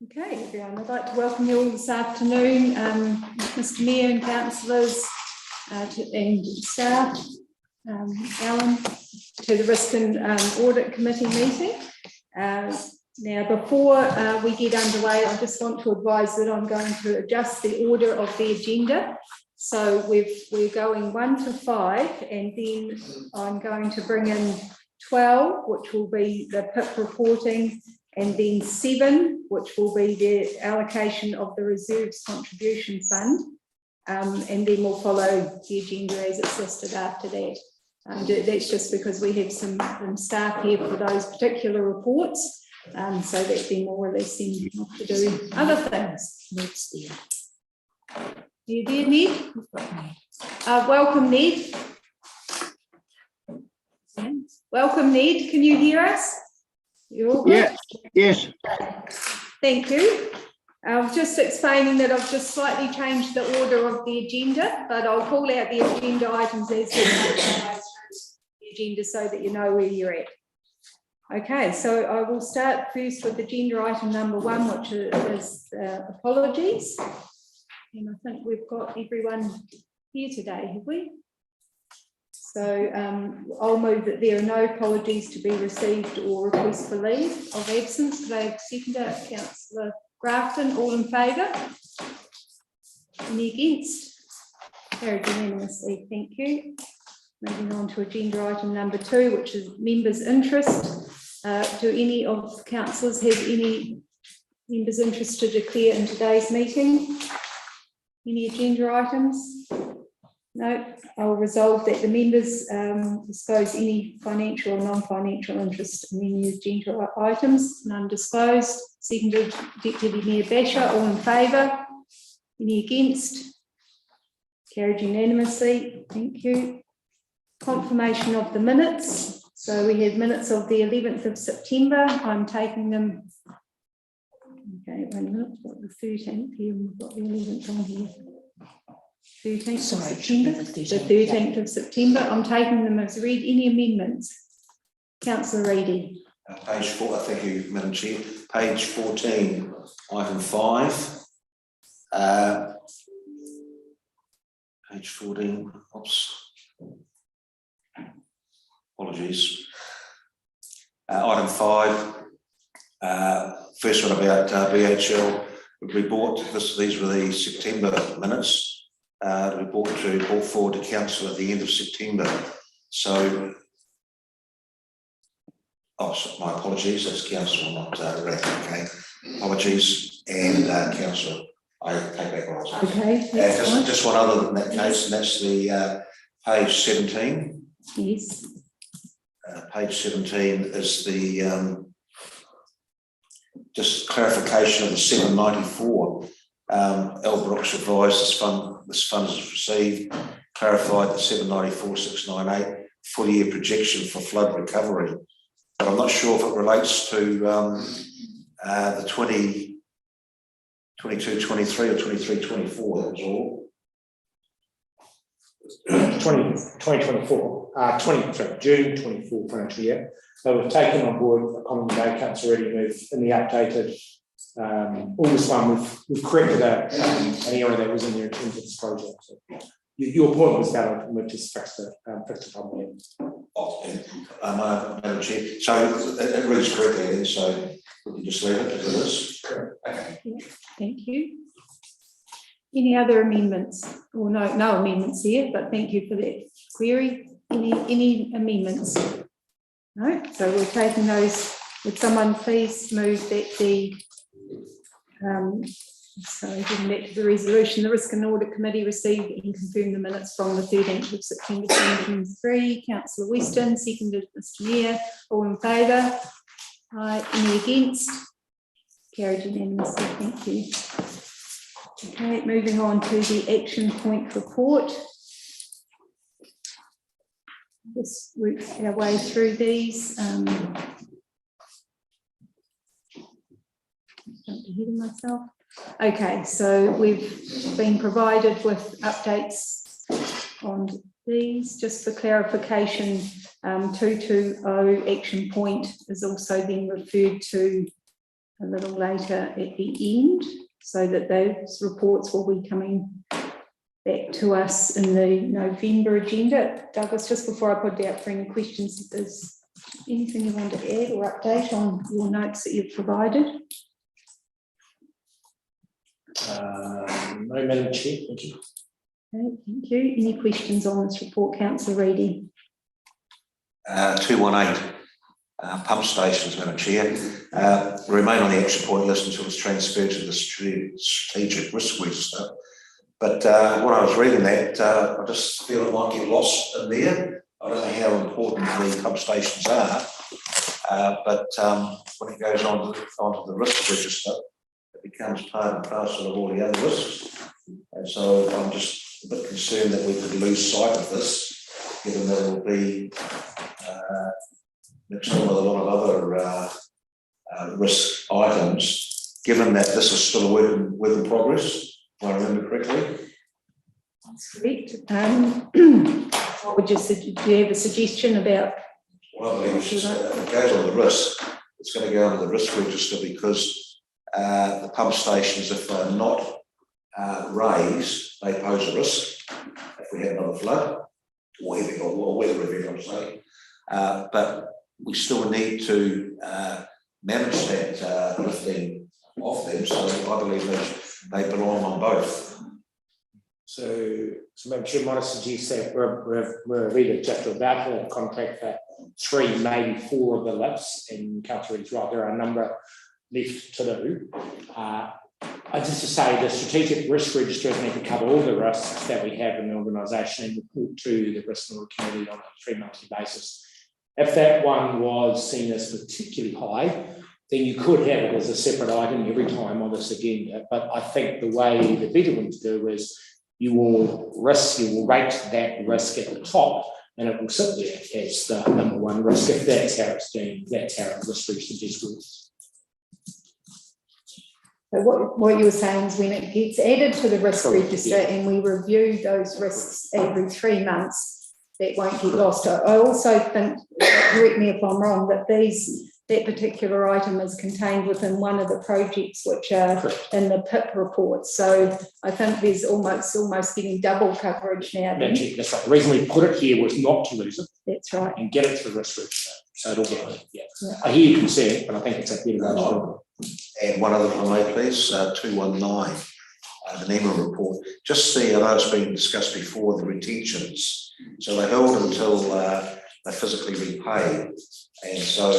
Okay, everyone, I'd like to welcome you all this afternoon, Mr Mayor and councillors and staff, Alan, to the Risk and Audit Committee meeting. Now, before we get underway, I just want to advise that I'm going to adjust the order of the agenda. So we're going 1 to 5, and then I'm going to bring in 12, which will be the PIP reporting, and then 7, which will be the allocation of the reserves contribution fund, and then we'll follow the agenda as it's listed after that. That's just because we have some staff here for those particular reports, so that they're more or less in to do other things. Ned's there. You there, Ned? Welcome, Ned. Welcome, Ned. Can you hear us? You all good? Yes. Thank you. I was just explaining that I've just slightly changed the order of the agenda, but I'll call out the agenda items as the agenda so that you know where you're at. Okay, so I will start first with agenda item number 1, which is apologies. And I think we've got everyone here today, have we? So I'll move that there are no apologies to be received or requests for leave of absence. Could I have seconder? Councillor Grafton, all in favour? Any against? Carried unanimously, thank you. Moving on to agenda item number 2, which is members' interest. Do any of the councillors have any members' interest to declare in today's meeting? Any agenda items? No. I'll resolve that the members disclose any financial or non-financial interest in any agenda items. None disclosed. Seconded, Deputy Mayor Basher, all in favour? Any against? Carried unanimously, thank you. Confirmation of the minutes. So we have minutes of the 11th of September. I'm taking them. Okay, 1 minute. We've got the 13th here, and we've got the 11th on here. 13th of September. The 13th of September. I'm taking them as read. Any amendments? Councillor Reedy. Page 4. Thank you, Madam Chair. Page 14, item 5. Page 14. Oops. Apologies. Item 5. First one about BHL report. These were the September minutes. The report brought forward to council at the end of September. So, my apologies. That's council, not RAC. Okay, apologies, and council. I take back what I was saying. Okay. Just one other than that case, and that's the page 17. Yes. Page 17 is the just clarification of the 794. Brooks advised this fund is received, clarified the 794,698 full year projection for flood recovery. But I'm not sure if it relates to the 22-23 or 23-24. That was all. 2024, June 24 financial year. So we've taken on board a comment that Councillor already moved in the updated August one. We've corrected an error that was in there in terms of this project. So your point was valid, and we've just fixed it problem. Madam Chair. So it reads correctly then. So we can just leave it as it is. Okay. Thank you. Any other amendments? Or no amendments here, but thank you for that query. Any amendments? No. So we're taking those. Would someone please move that the getting back to the resolution, the Risk and Audit Committee received and confirmed the minutes from the 13th of September 2023. Councillor Weston, seconded Mr Mayor. All in favour? Any against? Carried unanimously. Thank you. Okay, moving on to the action point report. Just work our way through these. Jumped ahead of myself. Okay, so we've been provided with updates on these. Just for clarification, 220 action point is also then referred to a little later at the end, so that those reports will be coming back to us in the November agenda. Douglas, just before I put it out for any questions, is anything you want to add or update on your notes that you've provided? No, Madam Chair, thank you. Okay, thank you. Any questions on this report, Councillor Reedy? 218 pump stations, Madam Chair, remain on the action point list until it's transferred to the strategic risk register. But when I was reading that, I just feel it might get lost in there. I don't know how important the pump stations are, but when it goes onto the risk register, it becomes part and parcel of all the other risks. And so I'm just a bit concerned that we could lose sight of this, given that it will be mixed in with a lot of other risk items, given that this is still a work in progress, if I remember correctly. That's correct. What would you suggest? Do you have a suggestion about? Well, I believe if it goes on the risk, it's going to go onto the risk register, because the pump stations, if they're not raised, they pose a risk if we have another flood or weather event, I'm saying. But we still need to manage that lifting of them, so I believe they belong on both. So Madam Chair, might I suggest that we're really just about to contract for 3, maybe 4 of the lifts, and Councillor Reed's right, there are a number left to do. Just to say, the strategic risk register is meant to cover all the risks that we have in the organisation and report to the risk and audit committee on a 3-monthly basis. If that one was seen as particularly high, then you could have it as a separate item every time on this agenda. But I think the way the better one to do is you will rate that risk at the top, and it will sit there as the number 1 risk if that's how it's deemed, that's how the risk register works. So what you were saying is when it gets added to the risk register and we review those risks every 3 months, that won't get lost. I also think, correct me if I'm wrong, that that particular item is contained within one of the projects which are in the PIP report. So I think there's almost getting double coverage now. That's right. The reason we put it here was not to lose it. That's right. And get it through the risk register. So it'll get it. Yeah. I hear your concern, but I think it's a better way to do it. And one other one, please, 219, the NEMA report. Just see, I know it's been discussed before, the retentions. So they held until they physically repay. And so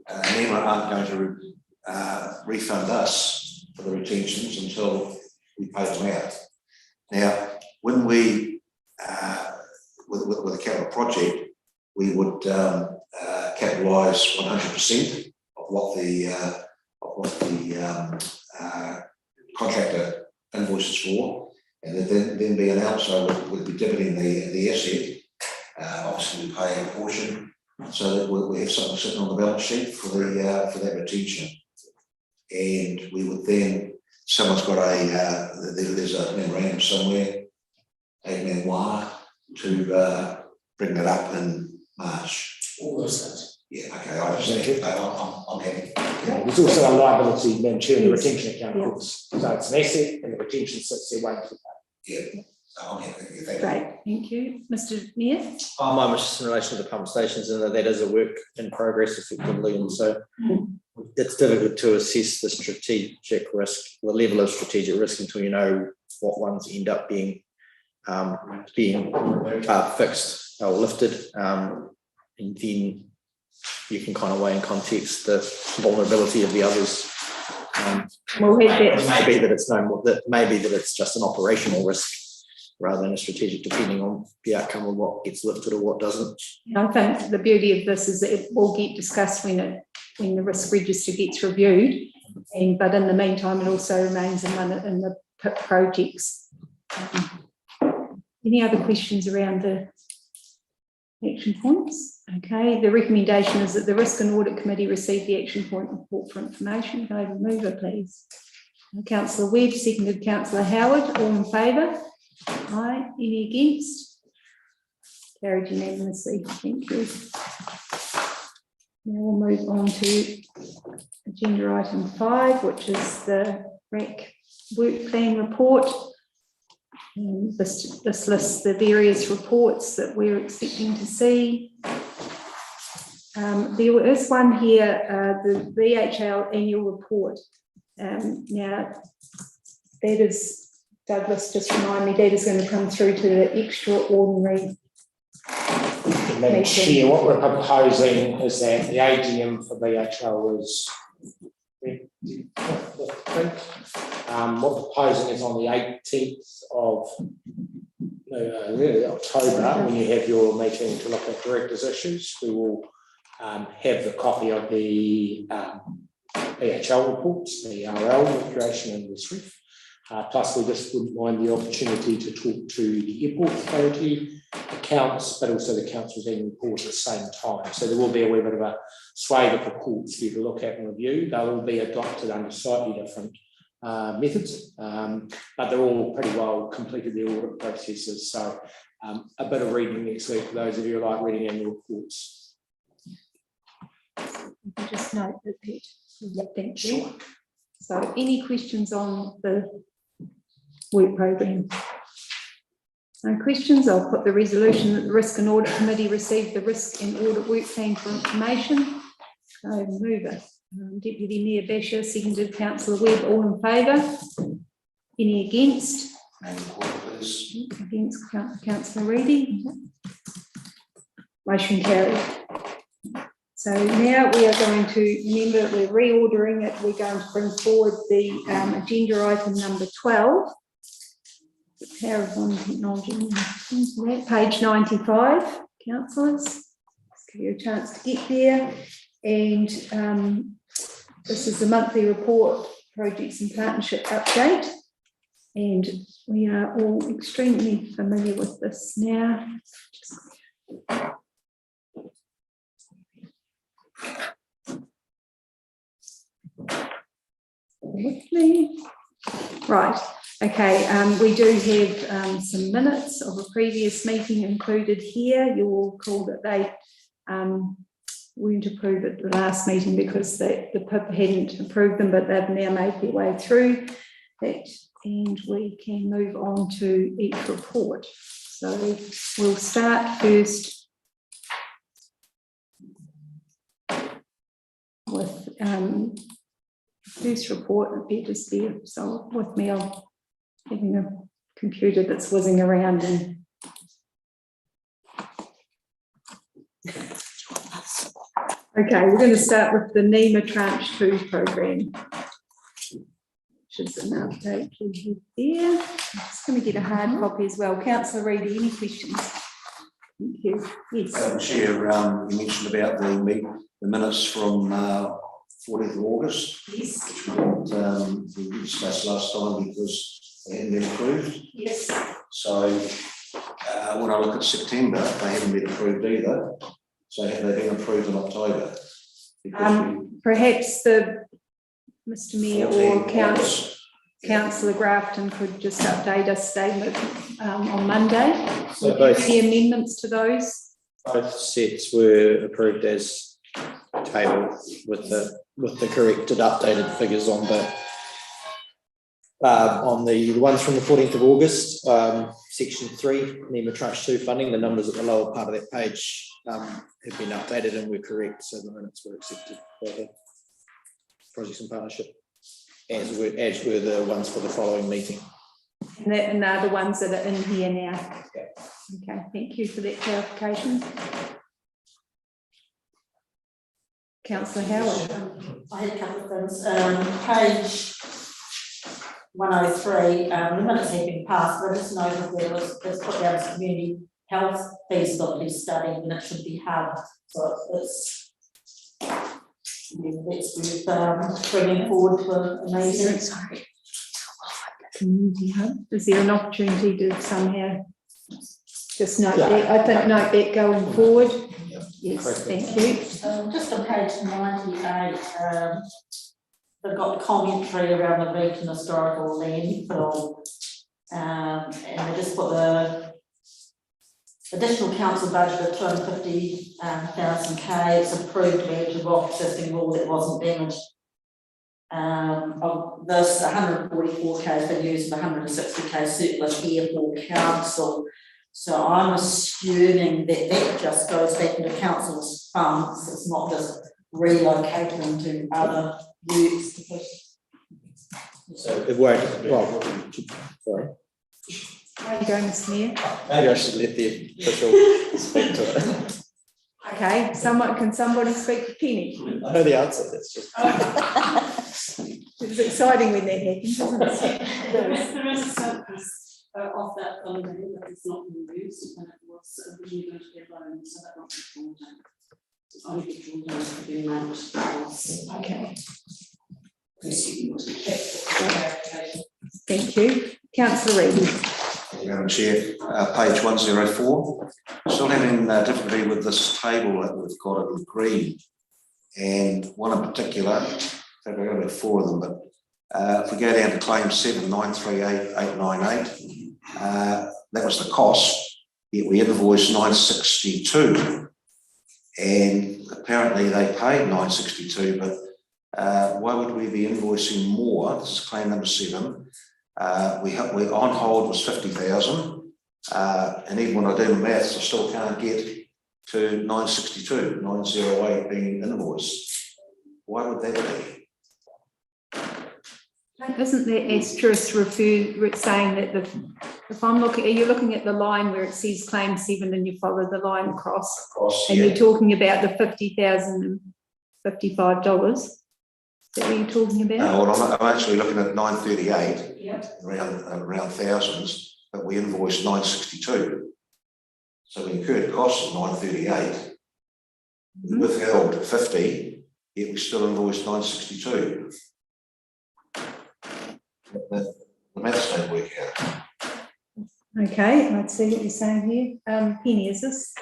NEMA aren't going to refund us for the retentions until we pay them out. Now, when we, with a capital project, we would capitalise 100% of what the contractor invoices for, and then be announced, so we'd be debiting the asset. Obviously, we pay a portion, so that we have something sitting on the balance sheet for that retention. And we would then, someone's got there's a memorandum somewhere, a memoir, to bring that up in March. All those things. Yeah, okay, I understand. I'm happy. Yeah, there's also a liability mentioned in the retention account, of course. So it's an asset and the retention sits there waiting to pay. Yeah, I'm happy. Thank you. Great, thank you. Mr. Mayor? I'm just in relation to the pump stations, and that is a work in progress effectively, and so it's difficult to assess the strategic risk, the level of strategic risk, until you know what ones end up being fixed or lifted, and then you can kind of weigh in context the vulnerability of the others. We'll have that. It may be that it's that it's just an operational risk rather than a strategic, depending on the outcome of what gets lifted or what doesn't. I think the beauty of this is that it will get discussed when the risk register gets reviewed, but in the meantime it also remains in the PIP projects. Any other questions around the action points? Okay, the recommendation is that the Risk and Audit Committee receive the action point report for information. Can I have a mover, please? Councillor Webb, seconded Councillor Howard. All in favour? Aye. Any against? Carried unanimously, thank you. Now we'll move on to agenda item 5, which is the RAC Workplan Report. And this lists the various reports that we're expecting to see. There is one here, the VHL annual report. Now, that is, Douglas, just remind me, that is going to come through to the extraordinary. Madam Chair, what we're proposing is that the AGM for VHL is, what we're proposing is on the 18th of October, when you have your meeting to look at directors' issues, we will have the copy of the VHL reports, the RL, Recreation and Reef. Plus, we just wouldn't mind the opportunity to talk to the Airport Authority accounts, but also the council's annual report at the same time. So there will be a wee bit of a swathe of reports for you to look at and review. They'll all be adopted under slightly different methods, but they're all pretty well completed their audit processes. So a bit of reading next week for those of you who like reading annual reports. Just note that. Yep, thank you. So any questions on the work programme? No questions. I'll put the resolution that the Risk and Audit Committee received the Risk and Audit Work Plan for information. So mover, Deputy Mayor Basher, seconded Councillor Webb, all in favour? Any against? Against Councillor Reedy. Motion carried. So now we are going to, remember we're reordering it, we're going to bring forward the agenda item number 12. The Power of One Technology, page 95, councillors. Let's give you a chance to get there. And this is the monthly report, projects and partnership update. And we are all extremely familiar with this now. With me. Right, okay, we do have some minutes of a previous meeting included here. You will recall that they weren't approved at the last meeting because the PIP hadn't approved them, but they've now made their way through that, and we can move on to each report. So we'll start first with first report. Just there, so with me, I'm having a computer that's whizzing around. And okay, we're going to start with the NEMA Tranche 2 program, which is an update there. I'm just going to get a hard copy as well. Councillor Reedy, any questions? Thank you. Yes. Chair, you mentioned about the minutes from 14th of August. Yes. We discussed last time because they hadn't been approved. Yes. So when I look at September, they haven't been approved either. So have they been approved in October? Perhaps the Mr. Mayor or Councillor Grafton could just update us statement on Monday. So both the amendments to those. Both sets were approved as tabled with the corrected updated figures on the ones from the 14th of August, section 3, NEMA Tranche 2 funding. The numbers at the lower part of that page have been updated and were correct, so the minutes were accepted for the projects and partnership, as were the ones for the following meeting. And they're the ones that are in here now. Yeah. Okay, thank you for that clarification. Councillor Howard. I had a couple of things. Page 103, the minutes have been passed, but I just noted there was put down as community health feasibility study, and it should be hub. So it's bringing forward to a meeting. Sorry. Community hub. Is there an opportunity to somehow just note that? I think note that going forward. Yes, thank you. Just on page 98, they've got the commentary around the Region Historical Landfill, and they just put the Additional council budget of 250,000 K, it's approved where to rock existing wall that wasn't damaged. Of this, 144 K has been used, 160 K surplus here for council. So I'm assuming that that just goes back into council's funds, it's not just relocated into other use. So it won't, well, sorry. Where are you going, Mr Mayor? Maybe I should let the official speak to it. Okay, can somebody speak to Penny? I know the answer, that's just. It was exciting when that happened, isn't it? There is a surplus of that funding that is not being used, and it was originally going to be a loan, so that won't be drawn down. It's only be drawn down to the amount that was. Okay, Clarification. thank you. Councillor Reid. Madam Chair, page 104, still having difficulty with this table that we've got it in green. And one in particular, I think I've got about 4 of them, but if we go down to claim 7938898, that was the cost, yet we invoiced 962. And apparently they paid 962, but why would we be invoicing more? This is claim number 7. We on hold was 50,000, and even when I do the maths, I still can't get to 962, 908 being invoiced. Why would that be? Isn't there asterisk saying that if I'm looking, are you looking at the line where it says claim 7 and you follow the line across? And Yeah. you're talking about the $50,055? Is that what you're talking about? No, well, I'm actually looking at 938, Yep. around thousands, but we invoiced 962. So we incurred costs of 938, we withheld 50, yet we still invoiced 962. The maths don't work out. Okay, let's see what you're saying here. Penny, is this?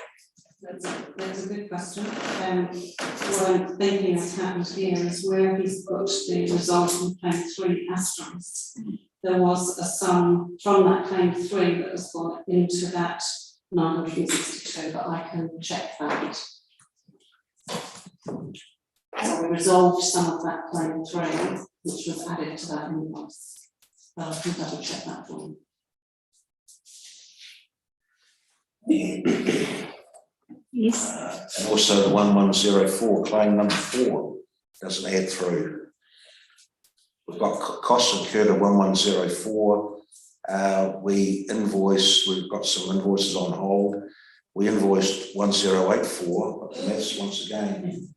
That's a good question. What I'm thinking has happened here is where he's put the result in claim 3 asterisk. There was a sum from that claim 3 that has gone into that 962, but I can check that. So we resolved some of that claim 3, which was added to that invoice. But I can double check that for you. Yes. And also the 1104, claim number 4, doesn't add through. We've got costs incurred of 1104. We've got some invoices on hold. We invoiced 1084, but the maths once again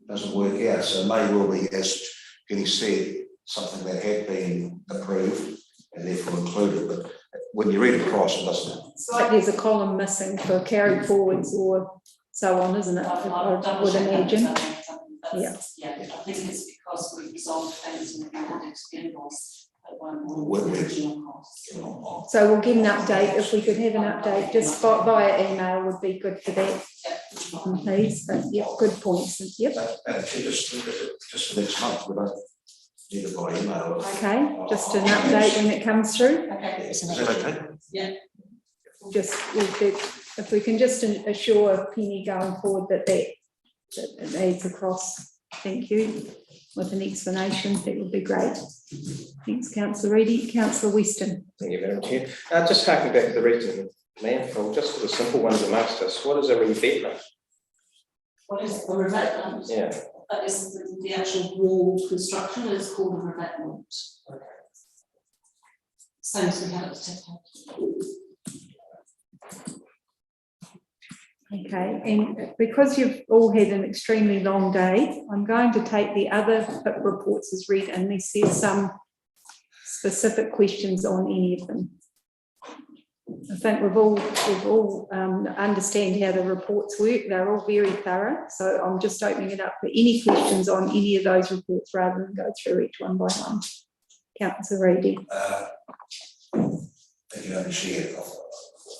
doesn't work out. So it may well be, as Penny said, something that had been approved and therefore included, but when you read across, it doesn't. It's like there's a column missing for carry forwards or so on, isn't it? I would imagine. Yeah. Yeah, I think it's because we resolved things and we added to the invoice that weren't on Well, the original costs. So we'll get an update. If we could have an update just via email would be good for that, please. But yeah, good points. Yep. Just for next month, we don't need it by email. Okay, just an update when it comes through. Okay. Is that okay? Yeah. Just if we can just assure Penny going forward that it aids across. Thank you. With an explanation, that would be great. Thanks, Councillor Reedy. Councillor Weston. Thank you, Madam Chair. Just harking back to the region landfill, just for the simple ones amongst us, what is a revetment? What is the revetment? Yeah. That is the actual wall construction is called a revetment. Same as we had at the tip. Okay, and because you've all had an extremely long day, I'm going to take the other reports as read unless there's some specific questions on any of them. I think we've all understand how the reports work. They're all very thorough. So I'm just opening it up for any questions on any of those reports rather than go through each one by one. Councillor Reedy. Thank you, Madam Chair.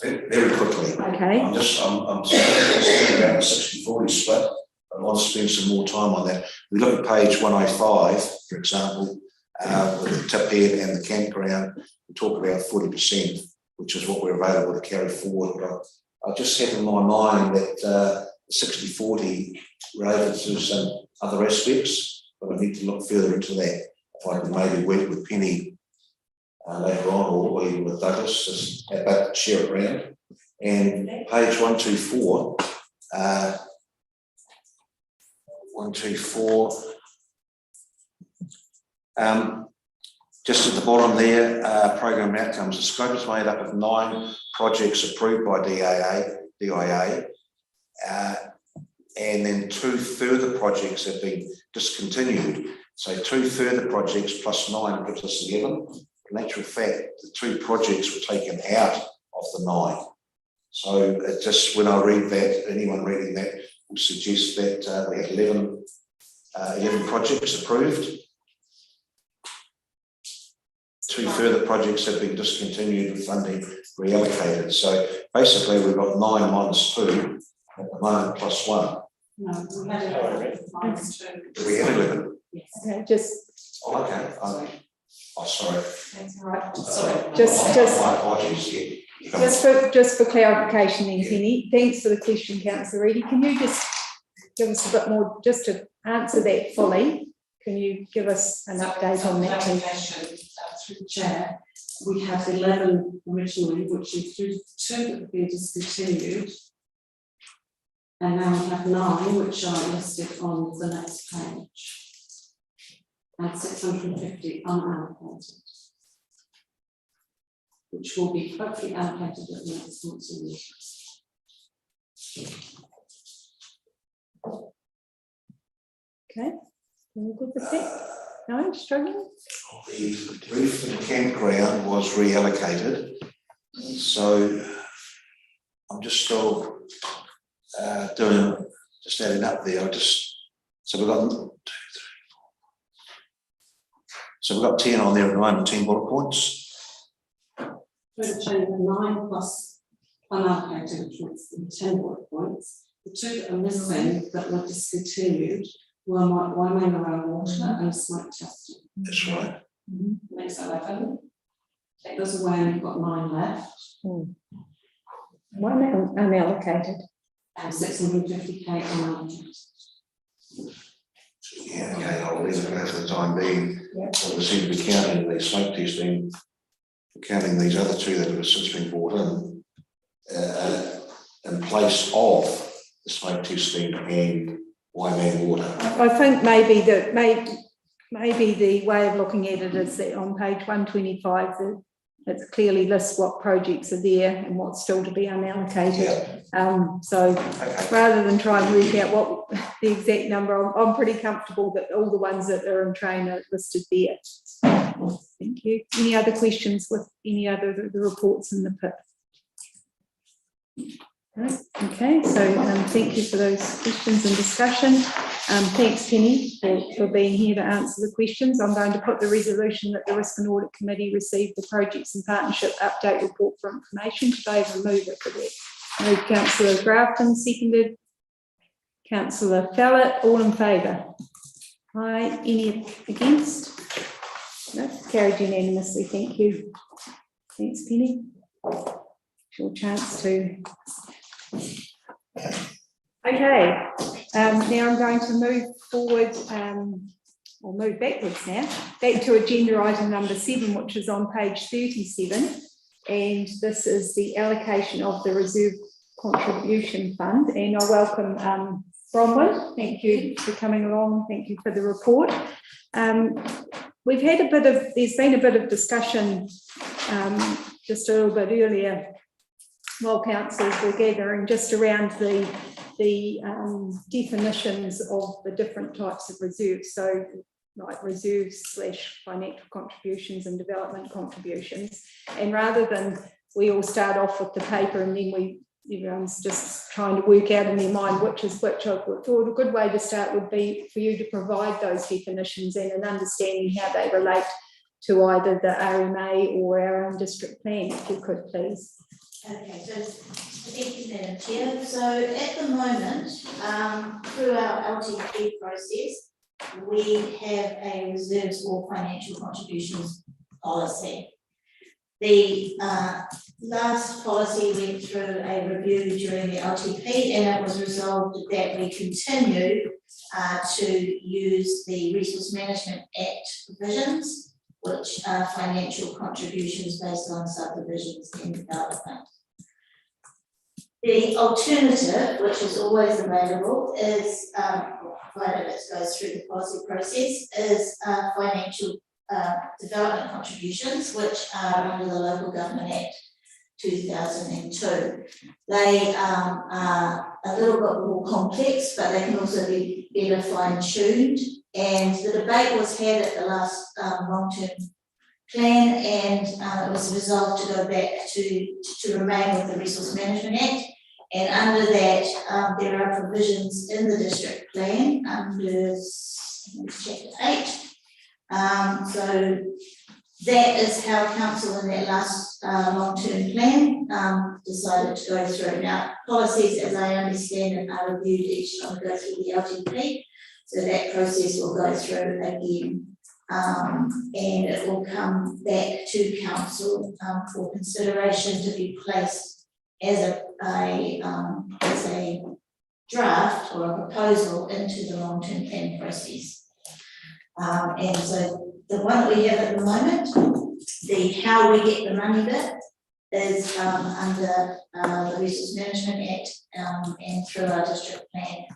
Very quickly. Okay. I'm just thinking about the 60-40 split. I want to spend some more time on that. We look at page 105, for example, with the tip head and the campground. We talk about 40%, which is what we're available to carry forward. But I just had in my mind that 60/40 related to some other aspects, but I need to look further into that. If I can maybe work with Penny later on, or even with Douglas, just about to share it around. And page 124, 124. Just at the bottom there, program outcomes. The scope is made up of 9 projects approved by DIA, and then 2 further projects have been discontinued. So 2 further projects plus 9 gives us 11. In actual fact, the 2 projects were taken out of the 9. So it just, when I read that, anyone reading that will suggest that we had 11 projects approved. 2 further projects have been discontinued with funding reallocated. So basically we've got 9 minus 2 at the moment plus 1. No, we had 11 minus 2. Do we have 11? Yes. Okay, just, Oh, okay. Sorry. That's all right. Sorry. Just- My apologies, yeah. just for clarification then, Penny, thanks for the question, Councillor Reedy. Can you just give us a bit more, just to answer that fully? Can you give us an update on that, please? Allocation, through the chair, we had 11 originally, which included 2 that have been discontinued. And now we have 9, which are listed on the next page. And 650 unallocated, which will be hopefully allocated at the next council meeting. Okay, all good with that? No, struggling? The roof and campground was reallocated. So I'm just still just adding up there. So we've got 1, 2, 3, 4. So we've got 10 on there at the moment, 10 bullet points. We're going to change the 9 plus unallocated, which makes them 10 bullet points. The 2 that are missing that were discontinued were Waimanga water and smoke testing. That's right. Makes 11. Take those away and you've got 9 left. One unallocated. And 650k unallocated. Yeah, okay, I'll leave it there for the time being. Yeah. So we seem to be counting the smoke testing, counting these other 2 that have since been brought in place of the smoke testing and Waimanga water. I think maybe the way of looking at it is that on page 125, it clearly lists what projects are there and what's still to be unallocated. So rather than try and work out what the exact number, I'm pretty comfortable that all the ones that are in train are listed there. Thank you. Any other questions with any other of the reports in the pit? Right. Okay, so thank you for those questions and discussion. Thanks, Penny, for being here to answer the questions. I'm going to put the resolution that the Risk and Audit Committee received the Projects and Partnership Update Report for information. Could I have a mover for that? Moved Councillor Grafton, seconded Councillor Fallett, all in favour? Aye, any against? No, carried unanimously, thank you. Thanks, Penny. Your chance to. Okay, now I'm going to move forward, or move backwards now, back to agenda item number 7, which is on page 37. And this is the allocation of the Reserve Contribution Fund. And I welcome Bronwyn. Thank you for coming along. Thank you for the report. We've had there's been a bit of discussion just a little bit earlier while councillors were gathering just around the definitions of the different types of reserves. So like reserves / financial contributions and development contributions. And rather than we all start off with the paper and then everyone's just trying to work out in their mind which is which, I thought a good way to start would be for you to provide those definitions and an understanding how they relate to either the RMA or our own district plan, if you could please. Okay, so thank you, Madam Chair. So at the moment, through our LTP process, we have a reserves or financial contributions policy. The last policy went through a review during the LTP, and it was resolved that we continue to use the Resource Management Act provisions, which are financial contributions based on subdivisions in development. The alternative, which is always available, is, provided it goes through the policy process, is financial development contributions, which are under the Local Government Act 2002. They are a little bit more complex, but they can also be better fine-tuned. And the debate was had at the last long-term plan, and it was resolved to go back to remain with the Resource Management Act. And under that, there are provisions in the district plan under chapter 8. So that is how council in that last long-term plan decided to go through. Now, policies, as I understand it, are reviewed each time we go through the LTP. So that process will go through again. And it will come back to council for consideration to be placed as a draft or a proposal into the long-term plan process. And so the one that we have at the moment, the how we get the money bit, is under the Resource Management Act and through our district plan.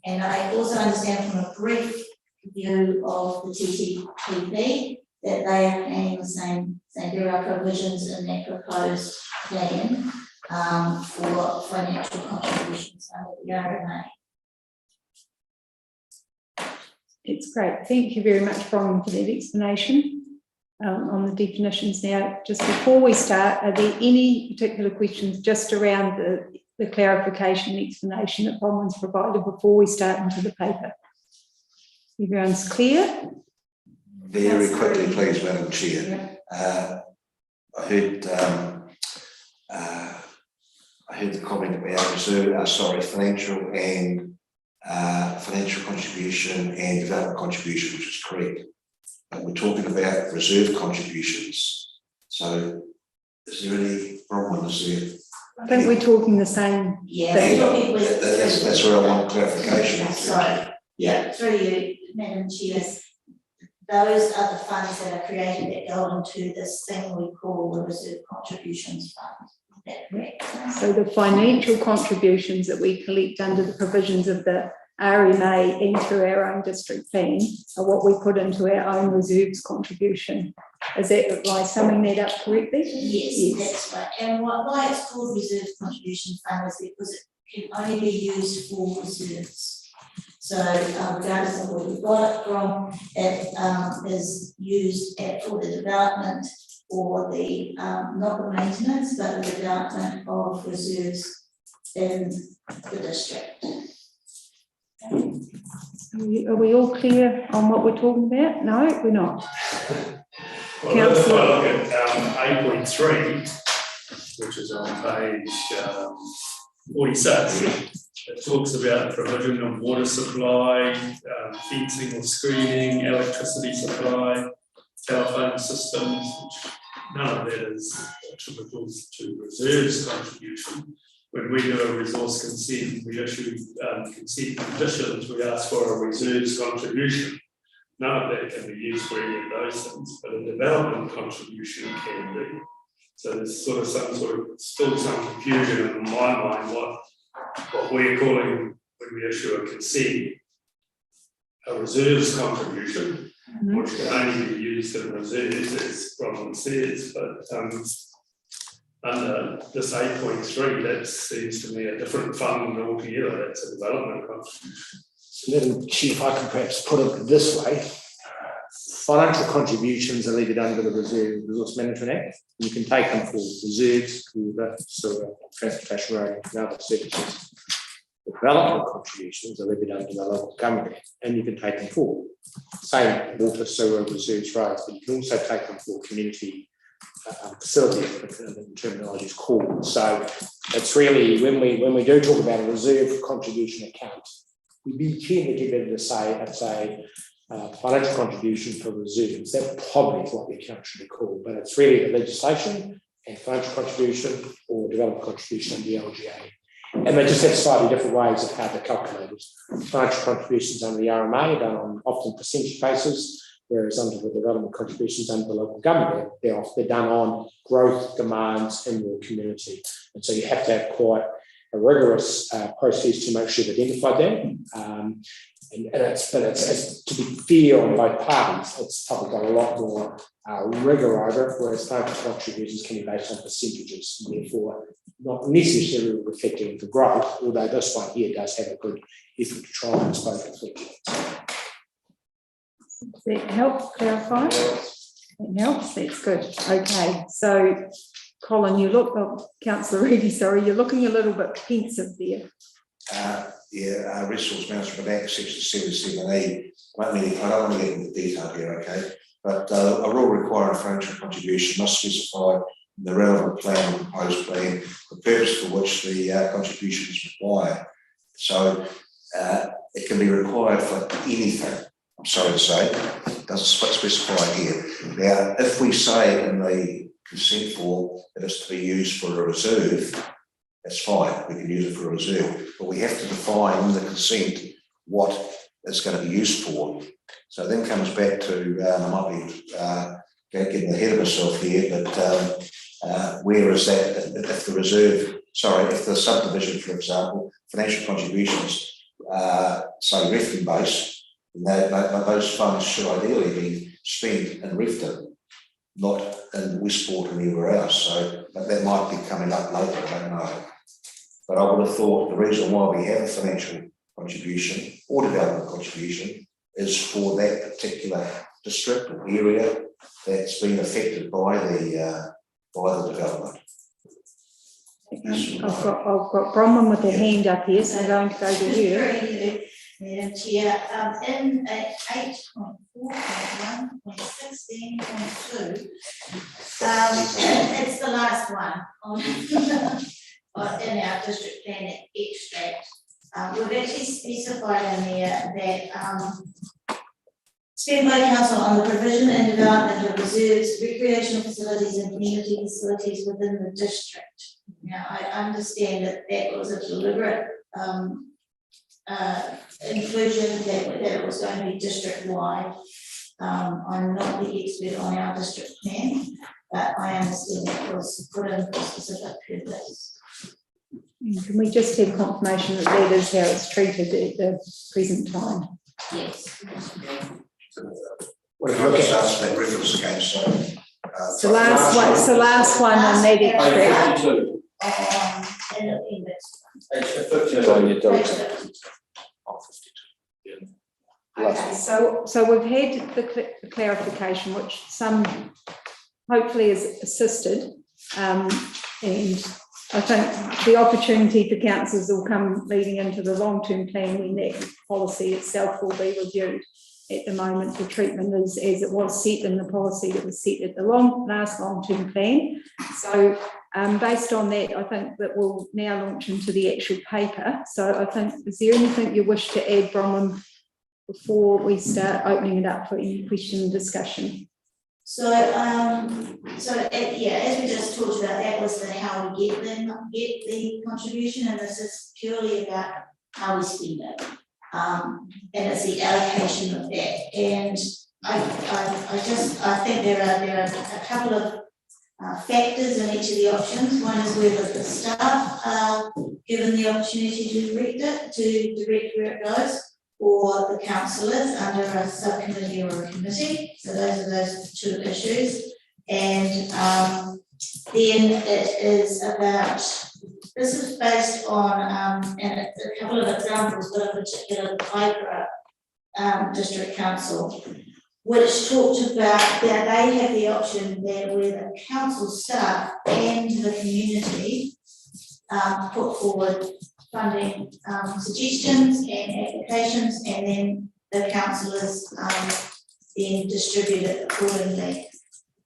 And I also understand from a brief view of the TTPP that they are planning the same. There are provisions in their proposed plan for financial contributions under the RMA. It's great. Thank you very much, Bronwyn, for that explanation on the definitions. Now, just before we start, are there any particular questions just around the clarification and explanation that Bronwyn's provided before we start into the paper? Everyone's clear? Very quickly, please, Madam Chair. I heard the comment about reserve, financial contribution and development contribution, which is correct. But we're talking about reserve contributions. So is there any problem? I think we're talking the same. Yeah, that's where I want clarification. Sorry. Yeah, through you, Madam Chair. Those are the funds that are created that go into this thing we call the Reserve Contributions Fund. Is that correct? So the financial contributions that we collect under the provisions of the RMA and through our own district plan are what we put into our own reserves contribution. Is that like summing that up correctly? Yes, that's right. And why it's called Reserve Contribution Fund is because it can only be used for reserves. So regardless of where we got it from, it is used for the development or the, not the maintenance, but the development of reserves in the district. Are we all clear on what we're talking about? No, we're not. Well, if I look at 8.3, which is on page 46, it talks about the provision of water supply, fencing or screening, electricity supply, telephone systems, which none of that is attributable to reserves contribution. When we do a resource consent, we issue consent conditions, we ask for a reserves contribution. None of that can be used for any of those things, but a development contribution can be. So there's still some confusion in my mind what we're calling, when we issue a consent, a reserves contribution, which can only be used in reserves, as Bronwyn says, but under this 8.3, that seems to me a different fund altogether. That's a development contribution. So Madam Chief, I can perhaps put it this way. Financial contributions are levied under the Resource Management Act. You can take them for reserves, water, sewer, transportation, road, and other services. The development contributions are levied under the Local Government Act, and you can take them for same water, sewer, reserves, roads, but you can also take them for community facility, the terminology is called. So it's really, when we do talk about a reserve contribution account, we'd be keen to give it to say it's a financial contribution for reserves. That probably is what the account should be called, but it's really the legislation and financial contribution or development contribution under the LGA. And they just have slightly different ways of how they're calculated. Financial contributions under the RMA are done on often percentage basis, whereas under the development contributions under the local government, they're done on growth demands in your community. And so you have to have quite a rigorous process to make sure to identify that. And it's to be fair on both parties, it's probably got a lot more rigour over it, whereas financial contributions can be based on percentages, and therefore not necessarily reflecting the growth, although this one here does have a good effort to try and both reflect it. Does that help clarify? It helps, that's good. Okay, so Colin, you look, Councillor Reedy, sorry, you're looking a little bit pensive there. Resource Management Act, section 77E. I don't want to get into detail here, okay? But a rule requiring financial contribution must specify in the relevant plan or proposed plan the purpose for which the contribution is required. So it can be required for anything, I'm sorry to say, it doesn't specify here. Now, if we say in the consent form that it's to be used for a reserve, that's fine, we can use it for a reserve, but we have to define in the consent what it's going to be used for. So then comes back to, I might be getting ahead of myself here, but where is that, if the reserve, if the subdivision, for example, financial contributions, say Refton based, those funds should ideally be spent in Refton, not in Westport or anywhere else. So that might be coming up later, I don't know. But I would have thought the reason why we have a financial contribution or development contribution is for that particular district or area that's been affected by the development. I've got Bronwyn with her hand up here, so I'm going to go to you. Madam Chair, in 8.4.1.16.2, it's the last one in our district plan extract. We've actually specified in there that spent by council on the provision and development of reserves, recreational facilities and community facilities within the district. Now, I understand that that was a deliberate inclusion, that it was going to be district-wide. I'm not the expert on our district plan, but I understand that it was put in for a specific purpose. Can we just have confirmation that that is how it's treated at the present time? Yes. What if you look at that reference again? It's the last one on that extract. In the index. Okay, so we've had the clarification, which some hopefully has assisted, and I think the opportunity for councils will come leading into the long-term plan when that policy itself will be reviewed. At the moment, the treatment is as it was set in the policy that was set at the last long-term plan. So based on that, I think that we'll now launch into the actual paper. So I think, is there anything you wish to add, Bronwyn, before we start opening it up for any question and discussion? So, as we just talked about, that was how we get the contribution, and this is purely about how we spend it. And it's the allocation of that. And I think there are a couple of factors in each of the options. One is whether the staff are given the opportunity to direct where it goes, or the councillors under a subcommittee or a committee. So those are those two issues. And then it is about, this is based on, and a couple of examples, but in particular the Kaikoura district council, which talked about that they have the option there where the council staff and the community put forward funding suggestions and applications, and then the councillors then distribute it accordingly.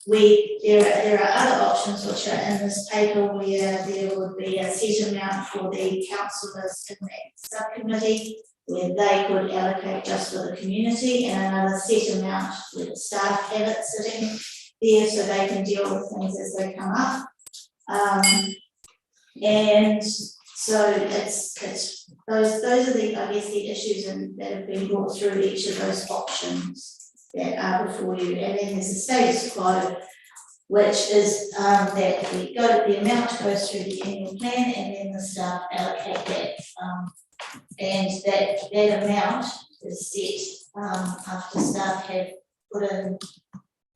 There are other options which are in this paper where there would be a set amount for the councillors in that subcommittee where they could allocate just for the community, and another set amount where the staff have it sitting there so they can deal with things as they come up. And so it's those are the, I guess, the issues that have been brought through each of those options that are before you. And then there's a status quo, which is that the amount goes through the annual plan, and then the staff allocate that. And that amount is set after staff have put in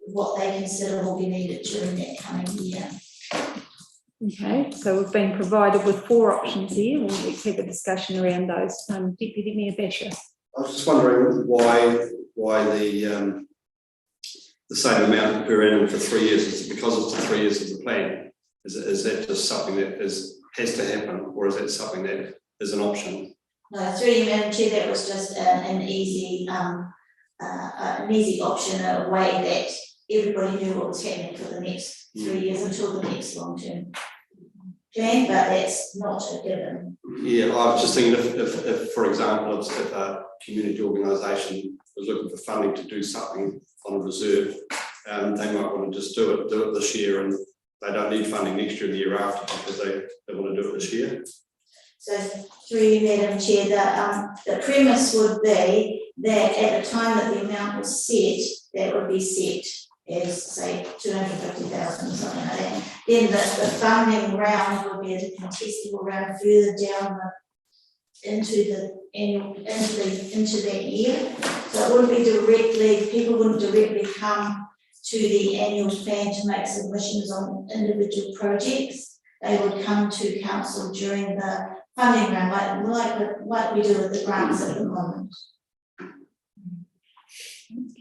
what they consider will be needed during that coming year. Okay, so we've been provided with 4 options here. We'll have a discussion around those. Deputy Mayor Basher. I was just wondering why the same amount per annum for 3 years. Is it because it's the 3 years of the plan? Is that just something that has to happen, or is that something that is an option? No, through you, Madam Chair, that was just an easy option, a way that everybody knew what was happening for the next 3 years until the next long-term plan, but that's not a given. Yeah, I was just thinking if for example, if a community organisation was looking for funding to do something on a reserve, they might want to just do it this year, and they don't need funding next year and the year after because they want to do it this year. So through you, Madam Chair, the premise would be that at the time that the amount was set, that would be set as, say, 250,000 or something like that. Then the funding round would be a contestable round further down into that year. So it wouldn't be directly, people wouldn't directly come to the annual plan to make submissions on individual projects. They would come to council during the funding round, like we do with the grants at the moment.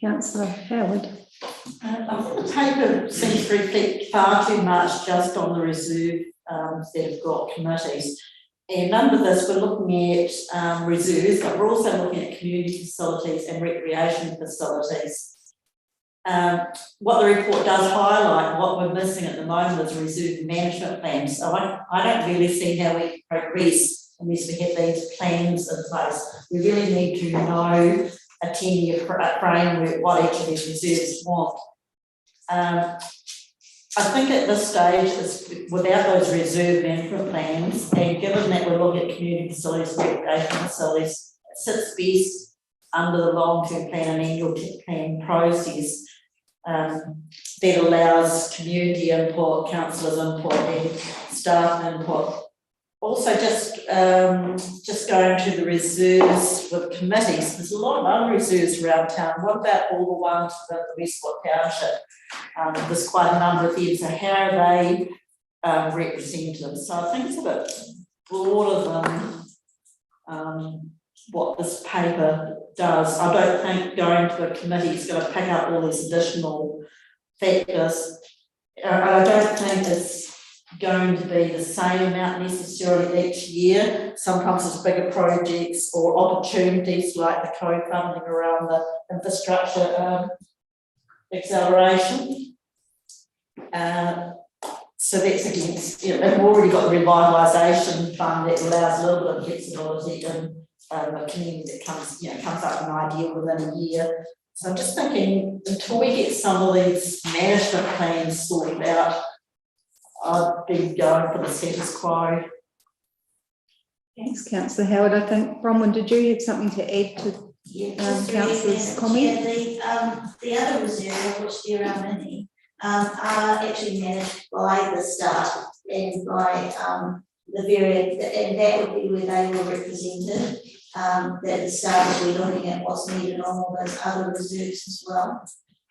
Councillor Howard. I think the paper seems to reflect far too much just on the reserve that have got committees. And under this, we're looking at reserves, but we're also looking at community facilities and recreation facilities. What the report does highlight, what we're missing at the moment is a reserve management plan. So I don't really see how we progress unless we have these plans in place. We really need to know a 10-year framework, what each of these reserves want. I think at this stage, without those reserve management plans, and given that we're looking at community facilities, recreation facilities, it sits best under the long-term plan and annual plan process that allows community input, councillors input, and staff input. Also, just going to the reserves with committees, there's a lot of other reserves around town. What about all the ones within the Westport Township? There's quite a number of them, so how are they represented? So I think it's a bit broader than what this paper does. I don't think going to a committee is going to pick up all these additional factors. I don't think it's going to be the same amount necessarily each year. Sometimes it's bigger projects or opportunities like the co-funding around the infrastructure acceleration. So that's against, you know, they've already got the revitalisation fund that allows a little bit of flexibility in a community that comes up with an idea within a year. So I'm just thinking, until we get some of these management plans sorted out, I'd be going for the status quo. Thanks, Councillor Howard. I think, Bronwyn, did you have something to add to Councillor's comment? The other reserve, of which there are many, are actually managed by the staff and by the various, and that would be where they were represented. That the staff will be looking at what's needed on all those other reserves as well,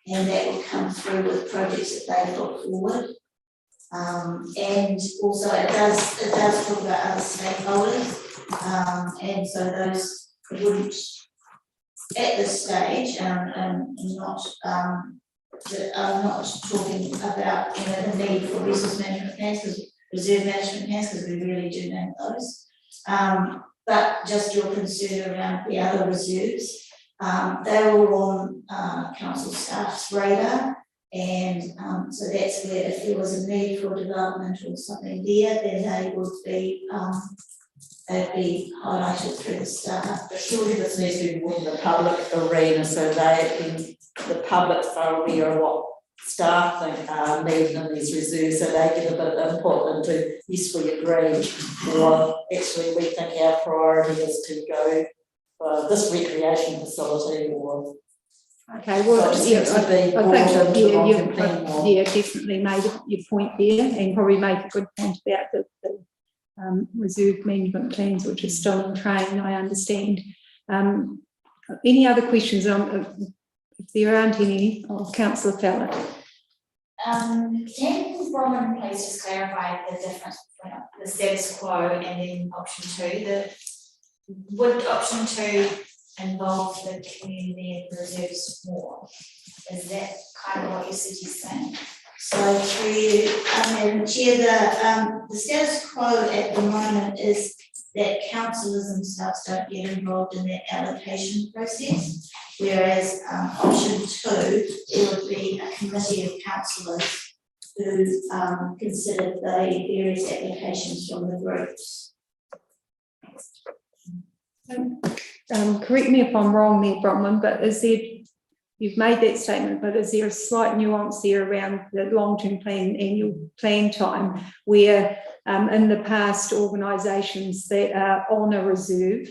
and that will come through with projects that they put forward. And also it does talk about other stakeholders, and so those wouldn't at this stage, I'm not talking about, you know, the need for resource management plans, because reserve management plans, because we really do need those. But just your concern around the other reserves, they're all on council staff's radar, and so that's where if there was a need for development or something there, then they would be they'd be highlighted through the staff. But surely this needs to be more in the public arena, so the public are aware of what staff think are needed in these reserves, so they get a bit of input into, yes, we agree, or actually we think our priority is to go for this recreation facility, or. Okay, well, So it yeah, seems to be I brought think, into yeah, long-term planning more. yeah, definitely made your point there, and probably make a good point about the reserve management plans, which is still in train, I understand. Any other questions? If there aren't any, Councillor Fowler. Can Roman please just clarify the difference between the status quo and then option 2? Would option 2 involve the community and reserves more? Is that kind of what you're suggesting? So through you, Madam Chair, the status quo at the moment is that councillors themselves don't get involved in that allocation process. Whereas option 2, there would be a committee of councillors who consider the various applications from the groups. Correct me if I'm wrong there, Bronwyn, but is there, you've made that statement, but is there a slight nuance there around the long-term plan, annual plan time, where in the past organisations that are on a reserve,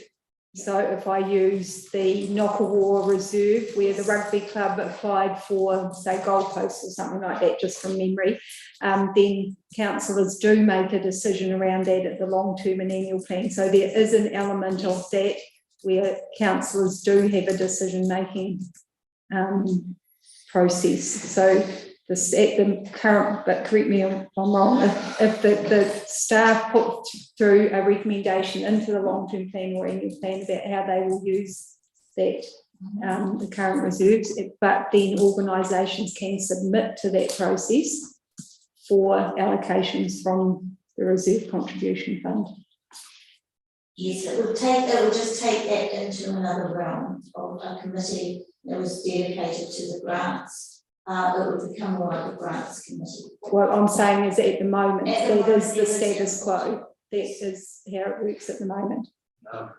so if I use the Nockawar Reserve, where the rugby club applied for, say, Gold Coast or something like that, just from memory, then councillors do make a decision around that at the long-term and annual plan. So there is an element of that where councillors do have a decision-making process. So this, at the current, but correct me if I'm wrong, if the staff put through a recommendation into the long-term plan or annual plan about how they will use that, the current reserves, but then organisations can submit to that process for allocations from the reserve contribution fund. Yes, it would just take that into another realm of a committee that was dedicated to the grants. It would become more like a grants committee. What I'm saying is at the moment, At the that moment, is the there is status quo. That is how it works at the moment. No.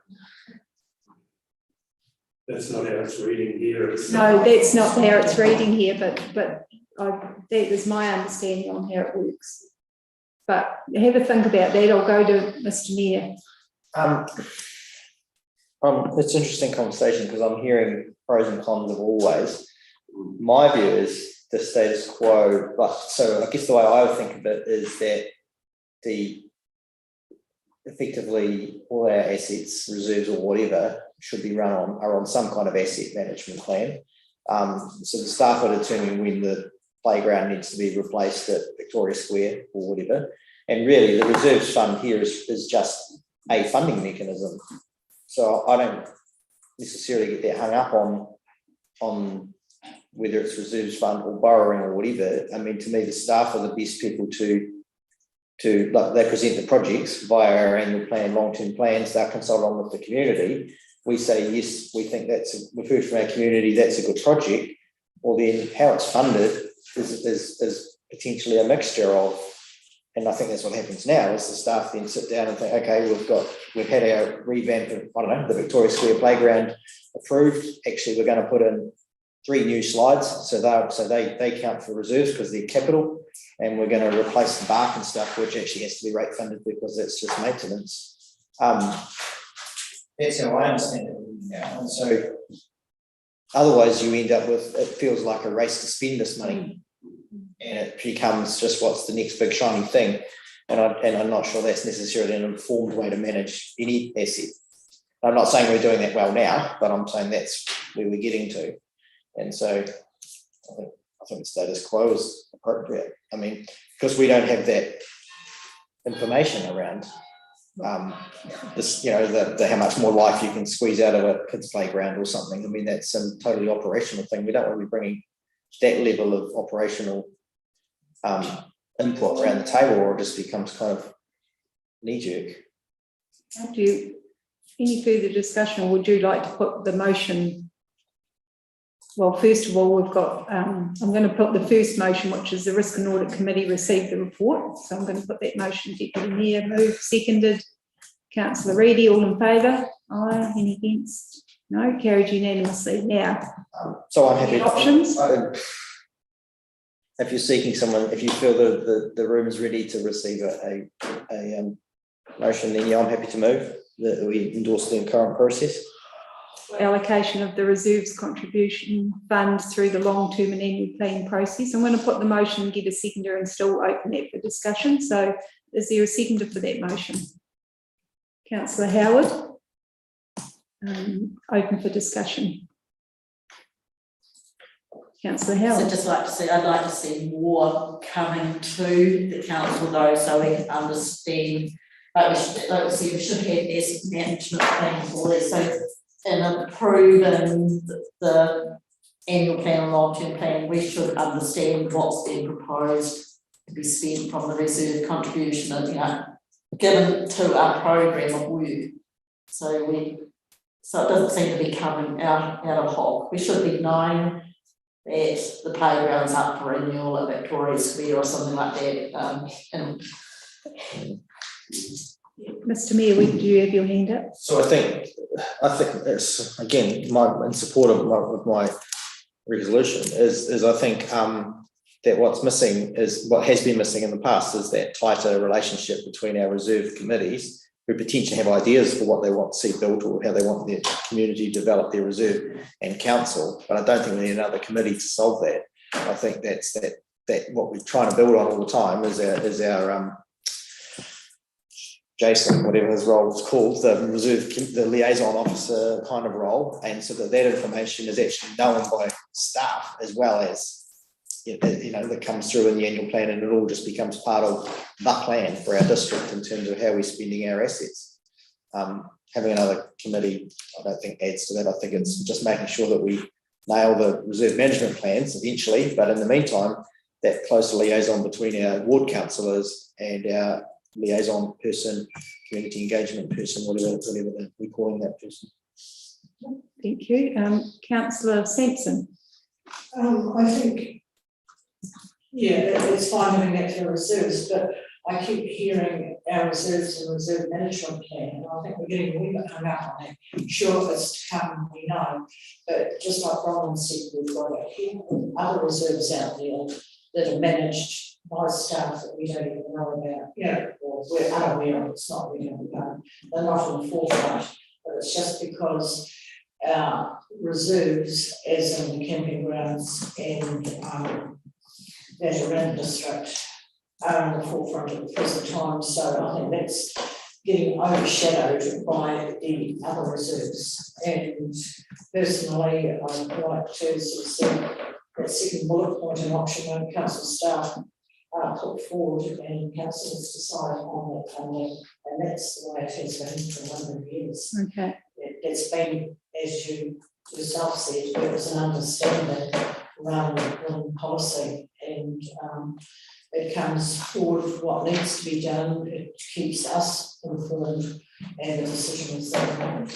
That's not how it's reading here. No, that's not how it's reading here, but that is my understanding on how it works. But have a think about that. I'll go to Mr. Mayor. It's an interesting conversation because I'm hearing pros and cons of always. My view is the status quo, but so I guess the way I would think of it is that effectively all our assets, reserves or whatever should be are on some kind of asset management plan. So the staff will determine when the playground needs to be replaced at Victoria Square or whatever. And really the reserves fund here is just a funding mechanism. So I don't necessarily get that hung up on whether it's reserves fund or borrowing or whatever. I mean, to me, the staff are the best people to like they present the projects via our annual plan, long-term plans, they're consulted on with the community. We say, yes, we think we've heard from our community, that's a good project. Well, then how it's funded is potentially a mixture of, and I think that's what happens now, is the staff then sit down and think, okay, we've had our revamp of, I don't know, the Victoria Square playground approved. Actually, we're going to put in 3 new slides, so they count for reserves because they're capital, and we're going to replace the bark and stuff, which actually has to be rate funded because that's just maintenance. That's how I understand it now. And so otherwise you end up with, it feels like a race to spend this money, and it becomes just what's the next big shiny thing. And I'm not sure that's necessarily an informed way to manage any asset. I'm not saying we're doing that well now, but I'm saying that's where we're getting to. And so I think the status quo is appropriate. I mean, because we don't have that information around this, the how much more life you can squeeze out of a kid's playground or something. I mean, that's a totally operational thing. We don't want to be bringing that level of operational input around the table, or it just becomes kind of knee-jerk. Any further discussion, or would you like to put the motion? Well, first of all, we've got, I'm going to put the first motion, which is the Risk and Audit Committee received the report. So I'm going to put that motion. Deputy Mayor, moved, seconded. Councillor Reedy, all in favour? Aye. Any against? No, carried unanimously. Now, So I'm happy. any options? If you're seeking someone, if you feel the room is ready to receive a motion, then yeah, I'm happy to move that we endorse the current process. Allocation of the reserves contribution fund through the long-term and annual planning process. I'm going to put the motion and get a seconder and still open that for discussion. So is there a seconder for that motion? Councillor Howard. Open for discussion. Councillor So Howard. just like to see, I'd like to see more coming to the council though, so we can understand. Like we said, we should have this management plan for this, so in approving the annual plan and long-term plan, we should understand what's being proposed to be spent from the reserve contribution and, you know, given to our program of work. So it doesn't seem to be coming out of hock. We should be knowing that the playground's up for renewal at Victoria Square or something like that. Mr. Mayor, do you have your hand up? So I think it's again in support of my resolution is I think that what's missing is what has been missing in the past is that tighter relationship between our reserve committees who potentially have ideas for what they want to see built or how they want their community to develop their reserve and council, but I don't think we need another committee to solve that. I think that's what we're trying to build on all the time is our Jason, whatever his role is called, the liaison officer kind of role, and so that information is actually known by staff as well as that comes through in the annual plan, and it all just becomes part of the plan for our district in terms of how we're spending our assets. Having another committee, I don't think adds to that. I think it's just making sure that we nail the reserve management plans eventually, but in the meantime, that closer liaison between our ward councillors and our liaison person, community engagement person, whatever we're calling that person. Thank you. Councillor Sampson. I think, it's fine having that for reserves, but I keep hearing our reserves and reserve management plan, and I think we're getting a wee bit hung up on that. Sure, if it's to come, we know, but just like Roland said, we've got other reserves out there that are managed by staff that we don't even know about, or we're unaware of. It's not we don't know. They're not on the forefront, but it's just because our reserves, as in the camping grounds and that are in the district, are in the forefront at the present time. So I think that's getting overshadowed by the other reserves. And personally, I'd like to sort of see that second bullet point in option 1, council staff put forward and councillors decide on that funding, and that's the way it has been for a number of years. Okay. It's been, as you yourself said, it was an understanding rather than policy, and it comes forward with what needs to be done. It keeps us informed, and the decision is made.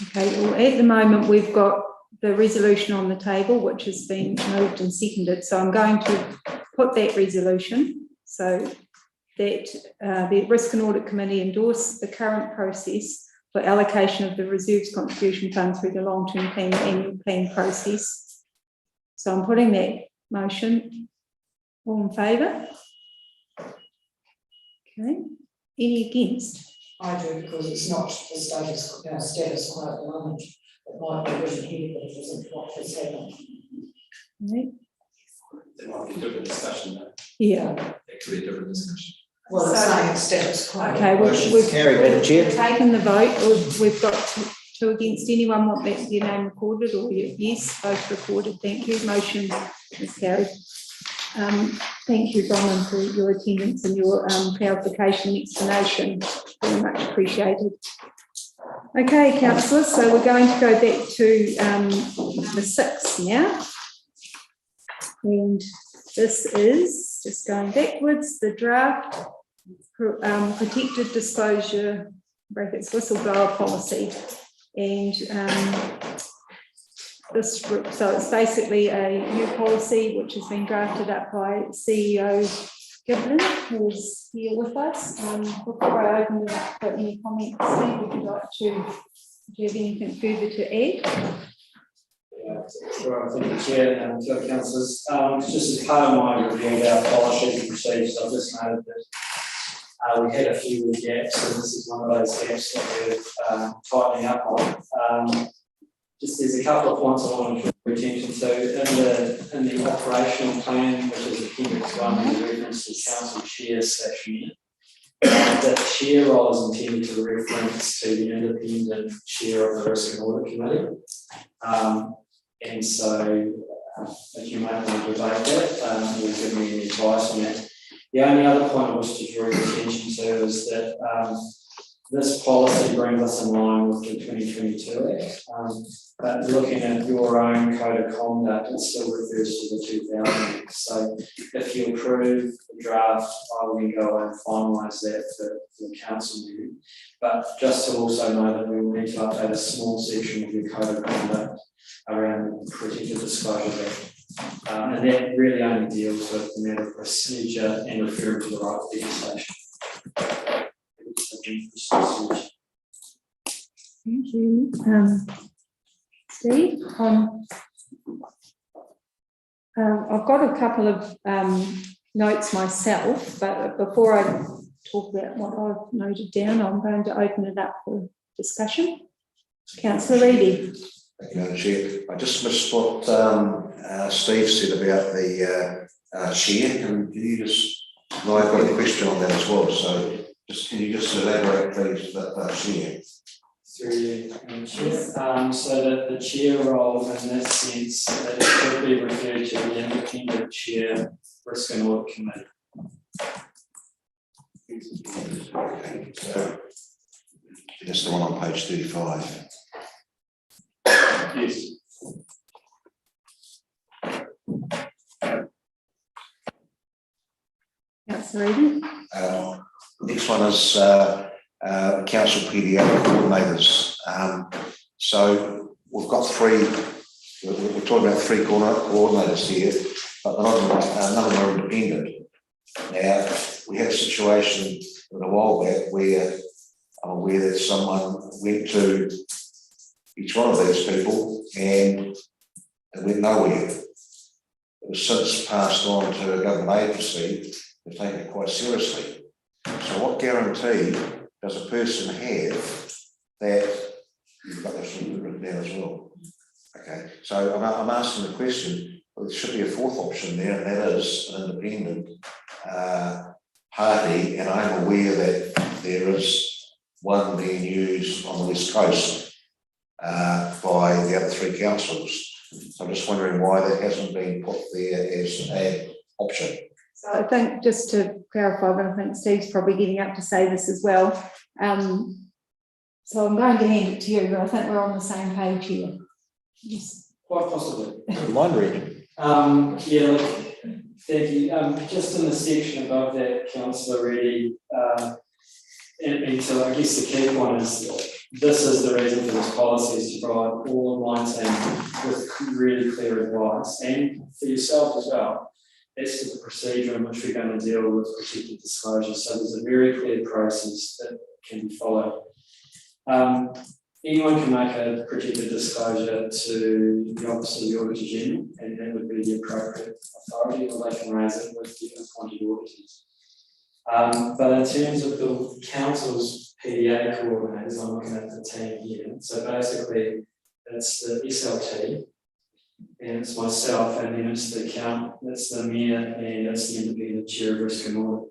Okay, well, at the moment we've got the resolution on the table, which has been moved and seconded. So I'm going to put that resolution so that the Risk and Audit Committee endorse the current process for allocation of the reserves contribution fund through the long-term plan and annual plan process. So I'm putting that motion. All in favour? Okay. Any against? I do, because it's not the status quo at the moment. It might be written here, but it isn't what has happened. Right. There might be a different discussion though. Yeah. Actually a different discussion. Well, it's saying status quo. Okay, we've Carried, Madam Chair. taken the vote. We've got two against. Anyone want that your name recorded? Or yes, both recorded. Thank you. Motion is carried. Thank you, Bronwyn, for your attendance and your clarification and explanation. Very much appreciated. Okay, councillors, so we're going to go back to the 6th now. And this is, just going backwards, the draft protected disclosure brackets whistleblower policy. And so it's basically a new policy which has been drafted up by CEO Giblin, who is here with us. Before I open it up for any comments, Steve, would you like to, do you have anything further to add? Sure, I think the chair and fellow councillors, just as part of my review of our policies and procedures, I've just noted that we had a few gaps, and this is one of those gaps that we're tightening up on. Just there's a couple of points I want to draw attention to in the operational plan, which is Appendix 1, in reference to council chair /mayor. The chair role is intended to reference to the independent chair of the Risk and Audit Committee. And so, if you might want to debate that, or give me any advice on that. The only other point I wish to draw your attention to is that this policy brings us in line with the 2022 Act. But looking at your own code of conduct, it still refers to the 2000 Act. So if you approve the draft, I will then go and finalise that for the council meeting. But just to also know that we will need to update a small section of your code of conduct around the protected disclosure act. And that really only deals with the matter of procedure and referring to the right legislation. Thank you. Steve, I've got a couple of notes myself, but before I talk about what I've noted down, I'm going to open it up for discussion. Councillor Reedy. Thank you, Madam Chair. I just missed what Steve said about the chair, and can you just, no, I've got a question on that as well, so can you just elaborate please about chair? Through you, Chair. So that the chair role in this sense, that it should be referred to the independent chair, Risk and Audit Committee. Okay, so that's the one on page 35. Yes. Councillor Reedy. Next one is council PDA coordinators. So we've got we're talking about three coordinators here, but none of them are independent. Now, we had a situation a while back where I'm aware that someone went to each one of these people and it went nowhere. It was since passed on to a government agency. They've taken it quite seriously. So what guarantee does a person have that you've got this written down as well? Okay, so I'm asking the question, well, there should be a fourth option there, and that is an independent party, and I'm aware that there is one being used on the West Coast by the other three councils. So I'm just wondering why that hasn't been put there as an option. So I think, just to clarify, but I think Steve's probably getting up to say this as well. So I'm going to hand it to you, but I think we're on the same page here. Yes. Quite possibly. Mind reading. Yeah, look, thank you. Just in the section above that, Councillor Reedy, and so I guess the key point is this is the reason for this policy, is to provide all of my team with really clear advice, and for yourself as well, as to the procedure in which we're going to deal with protected disclosure. So there's a very clear process that can be followed. Anyone can make a protected disclosure to the Office of the Auditor General, and that would be the appropriate authority, or they can raise it with the appointed auditors. But in terms of the council's PDA coordinators, I'm looking at the team here. So basically, it's the SLT, and it's myself, and then it's the mayor, and it's the independent chair of Risk and Audit.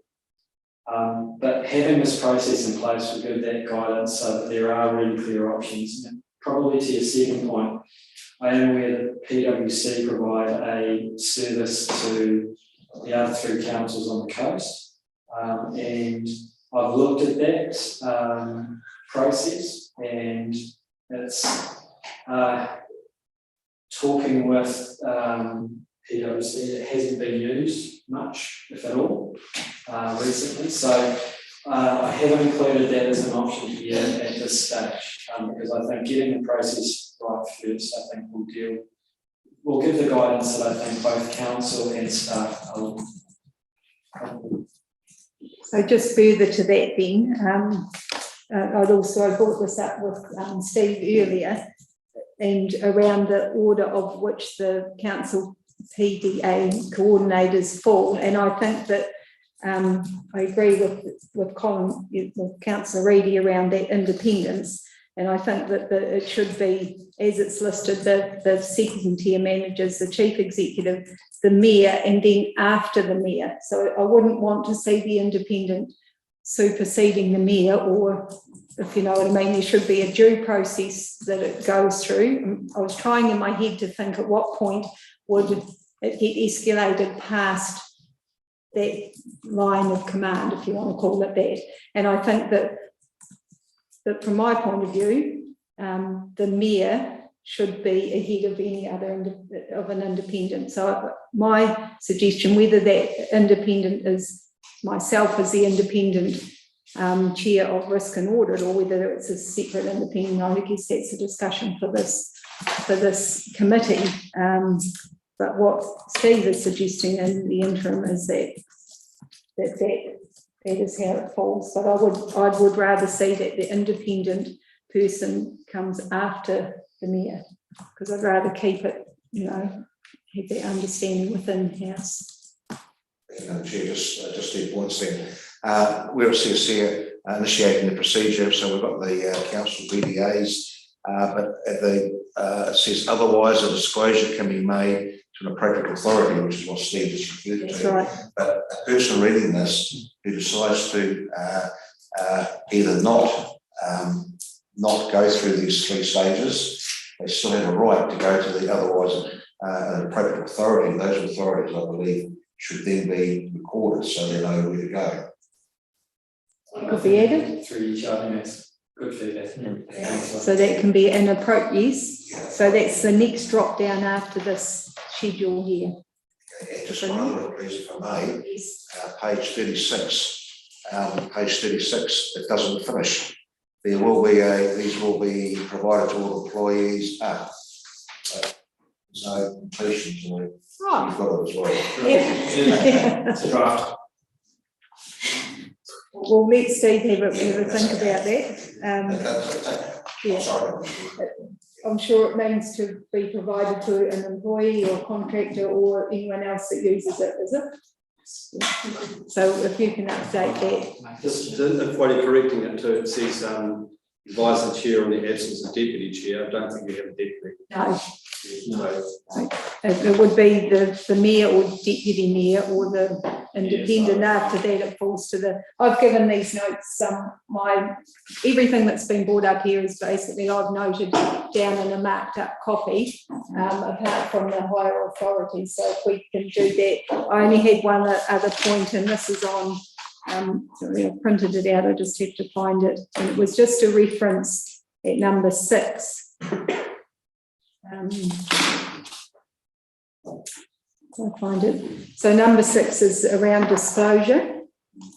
But having this process in place will give that guidance so that there are really clear options. And probably to your second point, I am aware that PwC provide a service to the other three councils on the coast, and I've looked at that process, and it's talking with PwC, it hasn't been used much, if at all, recently. So I haven't included that as an option here at this stage, because I think getting the process right first, I think will give the guidance that I think both council and staff are looking for. So just further to that then, I brought this up with Steve earlier, and around the order of which the council PDA coordinators fall, and I think that I agree with Colin, with Councillor Reedy around that independence, and I think that it should be, as it's listed, the second tier managers, the chief executive, the mayor, and then after the mayor. So I wouldn't want to see the independent superseding the mayor, or if you know what I mean, there should be a due process that it goes through. I was trying in my head to think at what point would it get escalated past that line of command, if you want to call it that. And I think that from my point of view, the mayor should be ahead of any other of an independent. So my suggestion, whether that independent is myself as the independent chair of risk and audit, or whether it's a separate independent, I guess that's a discussion for this committee. But what Steve is suggesting in the interim is that is how it falls. But I would rather see that the independent person comes after the mayor, because I'd rather keep it, have that understanding within house. Chair, just 2 points then. We're a CSC initiating the procedure, so we've got the council BDAs, but it says otherwise a disclosure can be made to an appropriate authority, which is what Steve just referred to. That's right. But a person reading this who decides to either not go through these 3 stages, they still have a right to go to the otherwise an appropriate authority. Those authorities, I believe, should then be recorded so they know where to go. Could be added. 3 each, I think that's good feedback. So that can be an approach, yes. So that's the next drop down after this schedule here. And just one other, please, if I may, page 36. Page 36, it doesn't finish. There will be these will be provided to all employees. There's no completion, so you've got it as well. Yeah. It's a draft. Well, let Steve have a think about that. Yeah. I'm sure it means to be provided to an employee or contractor or anyone else that uses it, is it? So if you can update that. Just while you're correcting it too, it says advise the chair on the absence of deputy chair. I don't think we have a deputy. No. So, It would be the mayor or deputy mayor or the independent. After that, it falls to the. I've given these notes. Everything that's been brought up here is basically I've noted down in a marked up copy, apart from the higher authority. So if we can do that, I only had one other point, and this is on. Sorry, I printed it out. I just have to find it, and it was just a reference at number 6. I'll find it. So number 6 is around disclosure,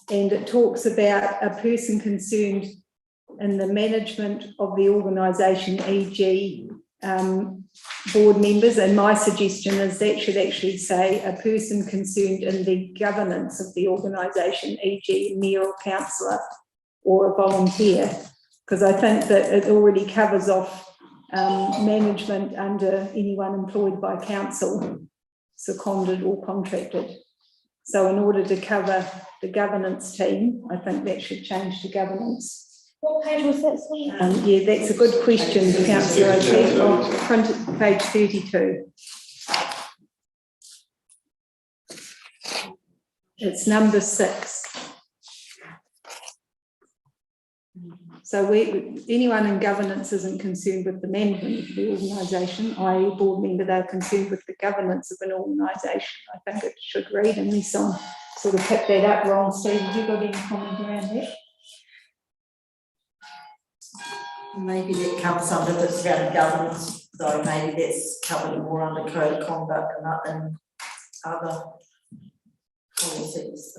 and it talks about a person concerned in the management of the organisation, e.g. Board members, and my suggestion is that should actually say a person concerned in the governance of the organisation, e.g. mayor or councillor or a volunteer, because I think that it already covers off management under anyone employed by council, seconded or contracted. So in order to cover the governance team, I think that should change to governance. What page was that, Steve? Yeah, that's a good question, Councillor. I'll print it, page 32. It's number 6. So anyone in governance isn't concerned with the management of the organisation, i.e. board member, they're concerned with the governance of an organisation. I think it should read, unless I sort of picked that up wrong. Steve, have you got any comment around that? Maybe that comes under this around governance, so maybe that's covered more under code of conduct and other policies.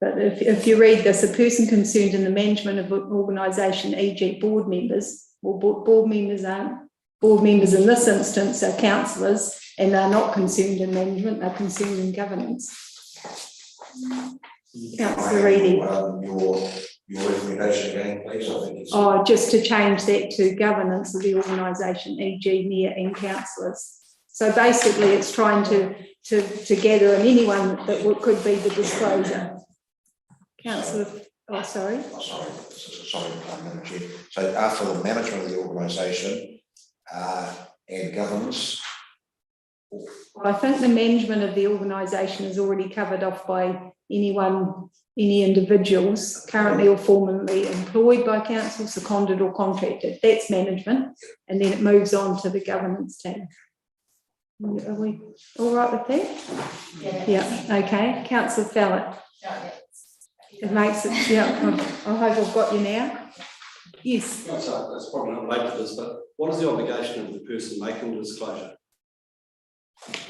But if you read this, a person concerned in the management of an organisation, e.g. board members, well, board members aren't, board members in this instance are councillors, and they're not concerned in management, they're concerned in governance. Councillor Reedy. Your recommendation again, please, I think it's. Oh, just to change that to governance of the organisation, e.g. mayor and councillors. So basically it's trying to gather and anyone that could be the disclosure. Councillor, oh, sorry. Oh, sorry, Madam Chair. So after the management of the organisation and governance. I think the management of the organisation is already covered off by any individuals currently or formerly employed by council, seconded or contracted. That's management, and then it moves on to the governance tab. Are we all right with that? Yeah, okay. Councillor Fallon. It makes it, yeah, I hope I've got you now. Yes. That's probably not related to this, but what is the obligation of the person making the disclosure?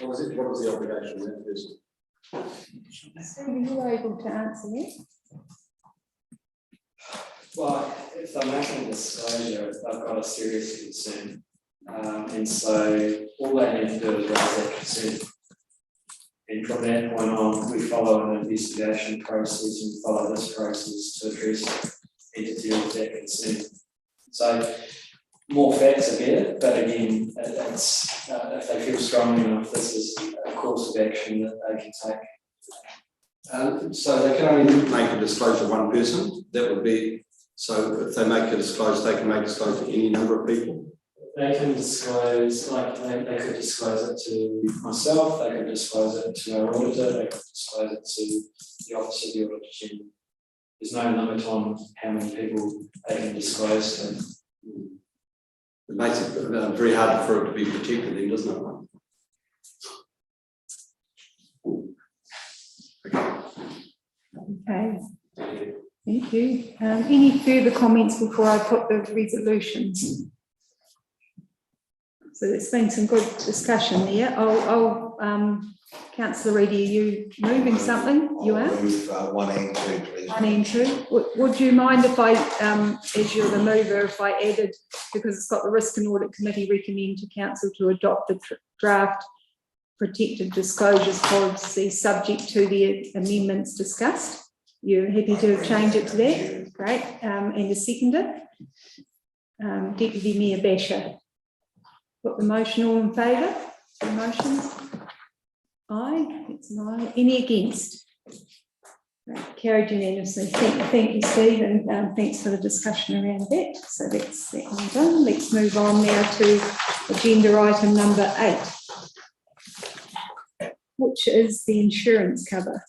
What is the obligation of that person? Are you able to answer that? Well, if they're making a disclosure, they've got a serious concern. And so all they need to do is raise that concern. And from that point on, we follow an investigation process and follow this process to address and to deal with that concern. So more facts are better, but again, it's, if they feel strongly enough, this is a course of action that they can take. So they can only make a disclosure to one person. That would be, so if they make a disclosure, they can make a disclosure to any number of people. They can disclose, like they could disclose it to myself, they could disclose it to our auditor, they could disclose it to the Office of the Auditor General. There's no limit on how many people they can disclose to. It makes it very hard for it to be protected then, doesn't it? Okay. Thank you. Any further comments before I put the resolutions? So there's been some good discussion there. Councillor Reedy, are you moving something? You are? Move 1 and 2, please. 1 and 2. Would you mind if I, as you're the mover, if I added, because it's got the Risk and Audit Committee recommend to council to adopt the draft protected disclosures policy subject to the amendments discussed? You're happy to change it to that? Great. And a seconder? Deputy Mayor Basher. Put the motion all in favour? The motions? Aye, it's an aye. Any against? Right, carried unanimously. Thank you, Steve, and thanks for the discussion around that. So that's that one done. Let's move on now to agenda item number 8, which is the insurance cover.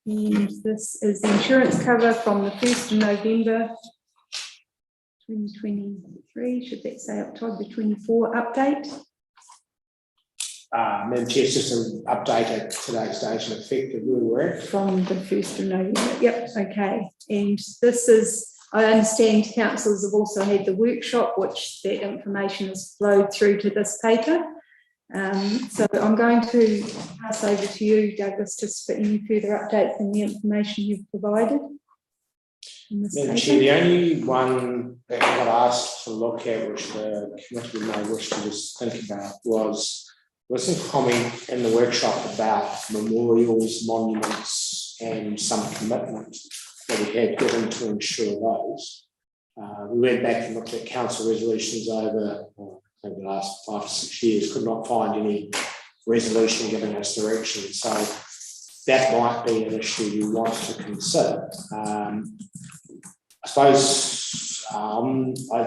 And this is the insurance cover from the 1st of November 2023, should that say October 24 update? Madam Chair, just an update at today's date and effective where we're at. From the 1st of November, yep, okay. And this is, I understand councillors have also had the workshop, which that information has flowed through to this paper. So I'm going to pass over to you, Douglas, just for any further updates on the information you've provided. Madam Chair, the only one that I got asked to look at, which the committee may wish to just think about, was some comment in the workshop about memorials, monuments, and some commitment that we had given to ensure those. We went back and looked at council resolutions over the last 5 to 6 years, could not find any resolution giving us direction. So that might be an issue you want to consider. I suppose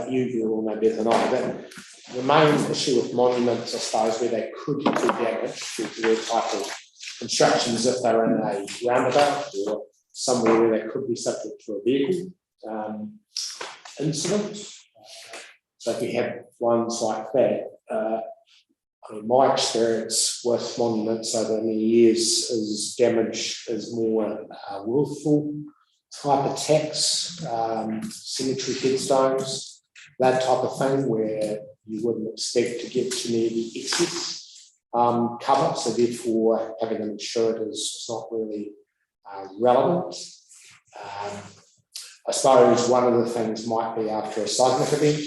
you all know better than I, but the main issue with monuments, I suppose, where they could do damage due to their type of constructions, if they're in a roundabout or somewhere where they could be subject to a vehicle incident. So if you have ones like that, I mean, my experience with monuments over many years is damage is more willful type attacks, cemetery headstones, that type of thing, where you wouldn't expect to get to near the excess cover, so therefore having them insured is not really relevant. I suppose one of the things might be after a seismic event,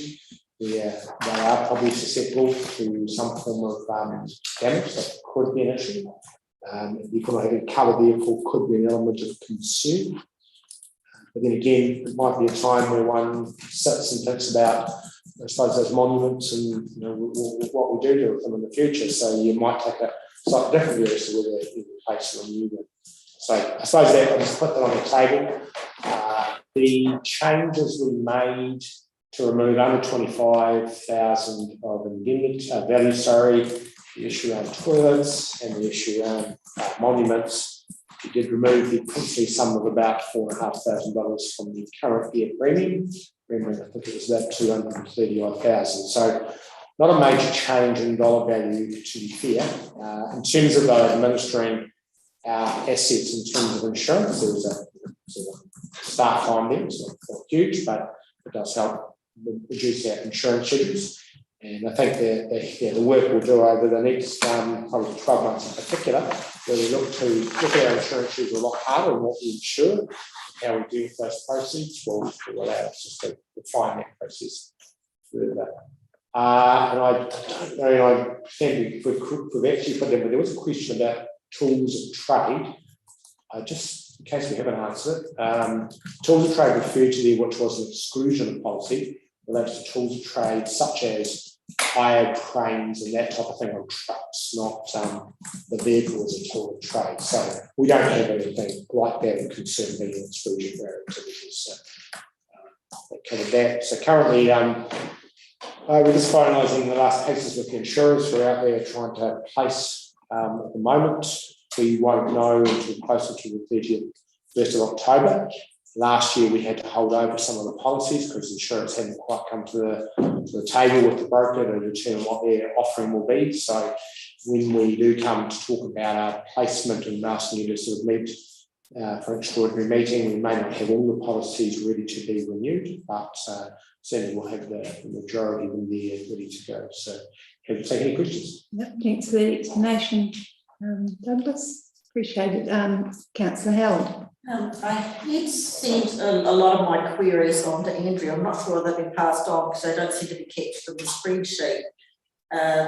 they are probably susceptible to some form of damage that could be an issue. If you're not having a covered vehicle, could be an element of concern. But then again, it might be a time where one sits and thinks about, I suppose, those monuments and what we do with them in the future. So you might take a slightly different view as to whether you replace them or new them. So I suppose that I'll just put that on the table. The changes we made to remove under 25,000 of indemnity value, the issue around toilets and the issue around monuments. We did remove the princely sum of about $4,500 from the current year premium. Remember, I think it was about 230,000. So not a major change in dollar value, to be fair. In terms of administering our assets in terms of insurance, there was a start time there. It's not huge, but it does help reduce our insurance schedules. And I think the work we'll do over the next probably 12 months in particular, where we look at our insurance schedules a lot harder and what we insure, how we do with those proceeds will allow us just to refine that process further. And I don't know, I think we've actually put in, but there was a question about tools of trade. Just in case we haven't answered it, tools of trade referred to there, which was an exclusion policy, relates to tools of trade such as hire cranes and that type of thing on trucks, not the vehicle as a tool of trade. So we don't have anything like that that concern being an exclusion for our activities. So that covered that. So currently, we're just finalising the last cases with the insurers who are out there trying to place at the moment. We won't know until closer to the 1st of October. Last year, we had to hold over some of the policies because insurance hadn't quite come to the table with the broker to determine what their offering will be. So when we do come to talk about our placement and asking you to sort of meet for an extraordinary meeting, we may not have all the policies ready to be renewed, but certainly we'll have the majority of them there ready to go. So have you taken any questions? Yep, thanks for the explanation, Douglas. Appreciate it. Councillor Howard. I had sent a lot of my queries on to Andrea. I'm not sure they've been passed on because they don't seem to be kept in the spreadsheet.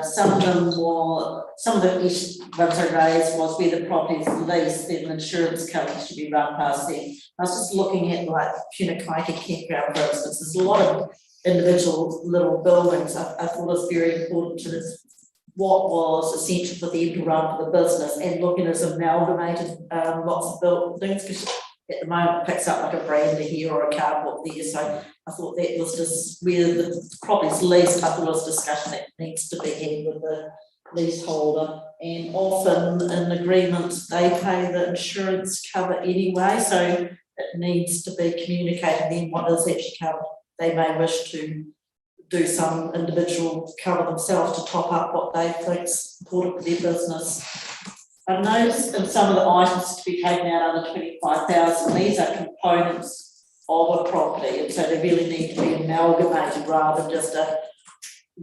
Some of the issues ones I raised was where the property is leased, then the insurance company should be run past them. I was just looking at like Punakaika campground, for instance. There's a lot of individual little buildings. I thought it was very important to this, what was essential for them to run the business, and looking at amalgamated lots of buildings, because at the moment it picks up like a brander here or a carport there. So I thought that was just where the property's leased. I thought it was a discussion that needs to be had with the leaseholder, and often in agreements they pay the insurance cover anyway, so it needs to be communicated then what is actually covered. They may wish to do some individual cover themselves to top up what they think is important for their business. I've noticed in some of the items to be taken out under 25,000, these are components of a property, and so they really need to be amalgamated rather than just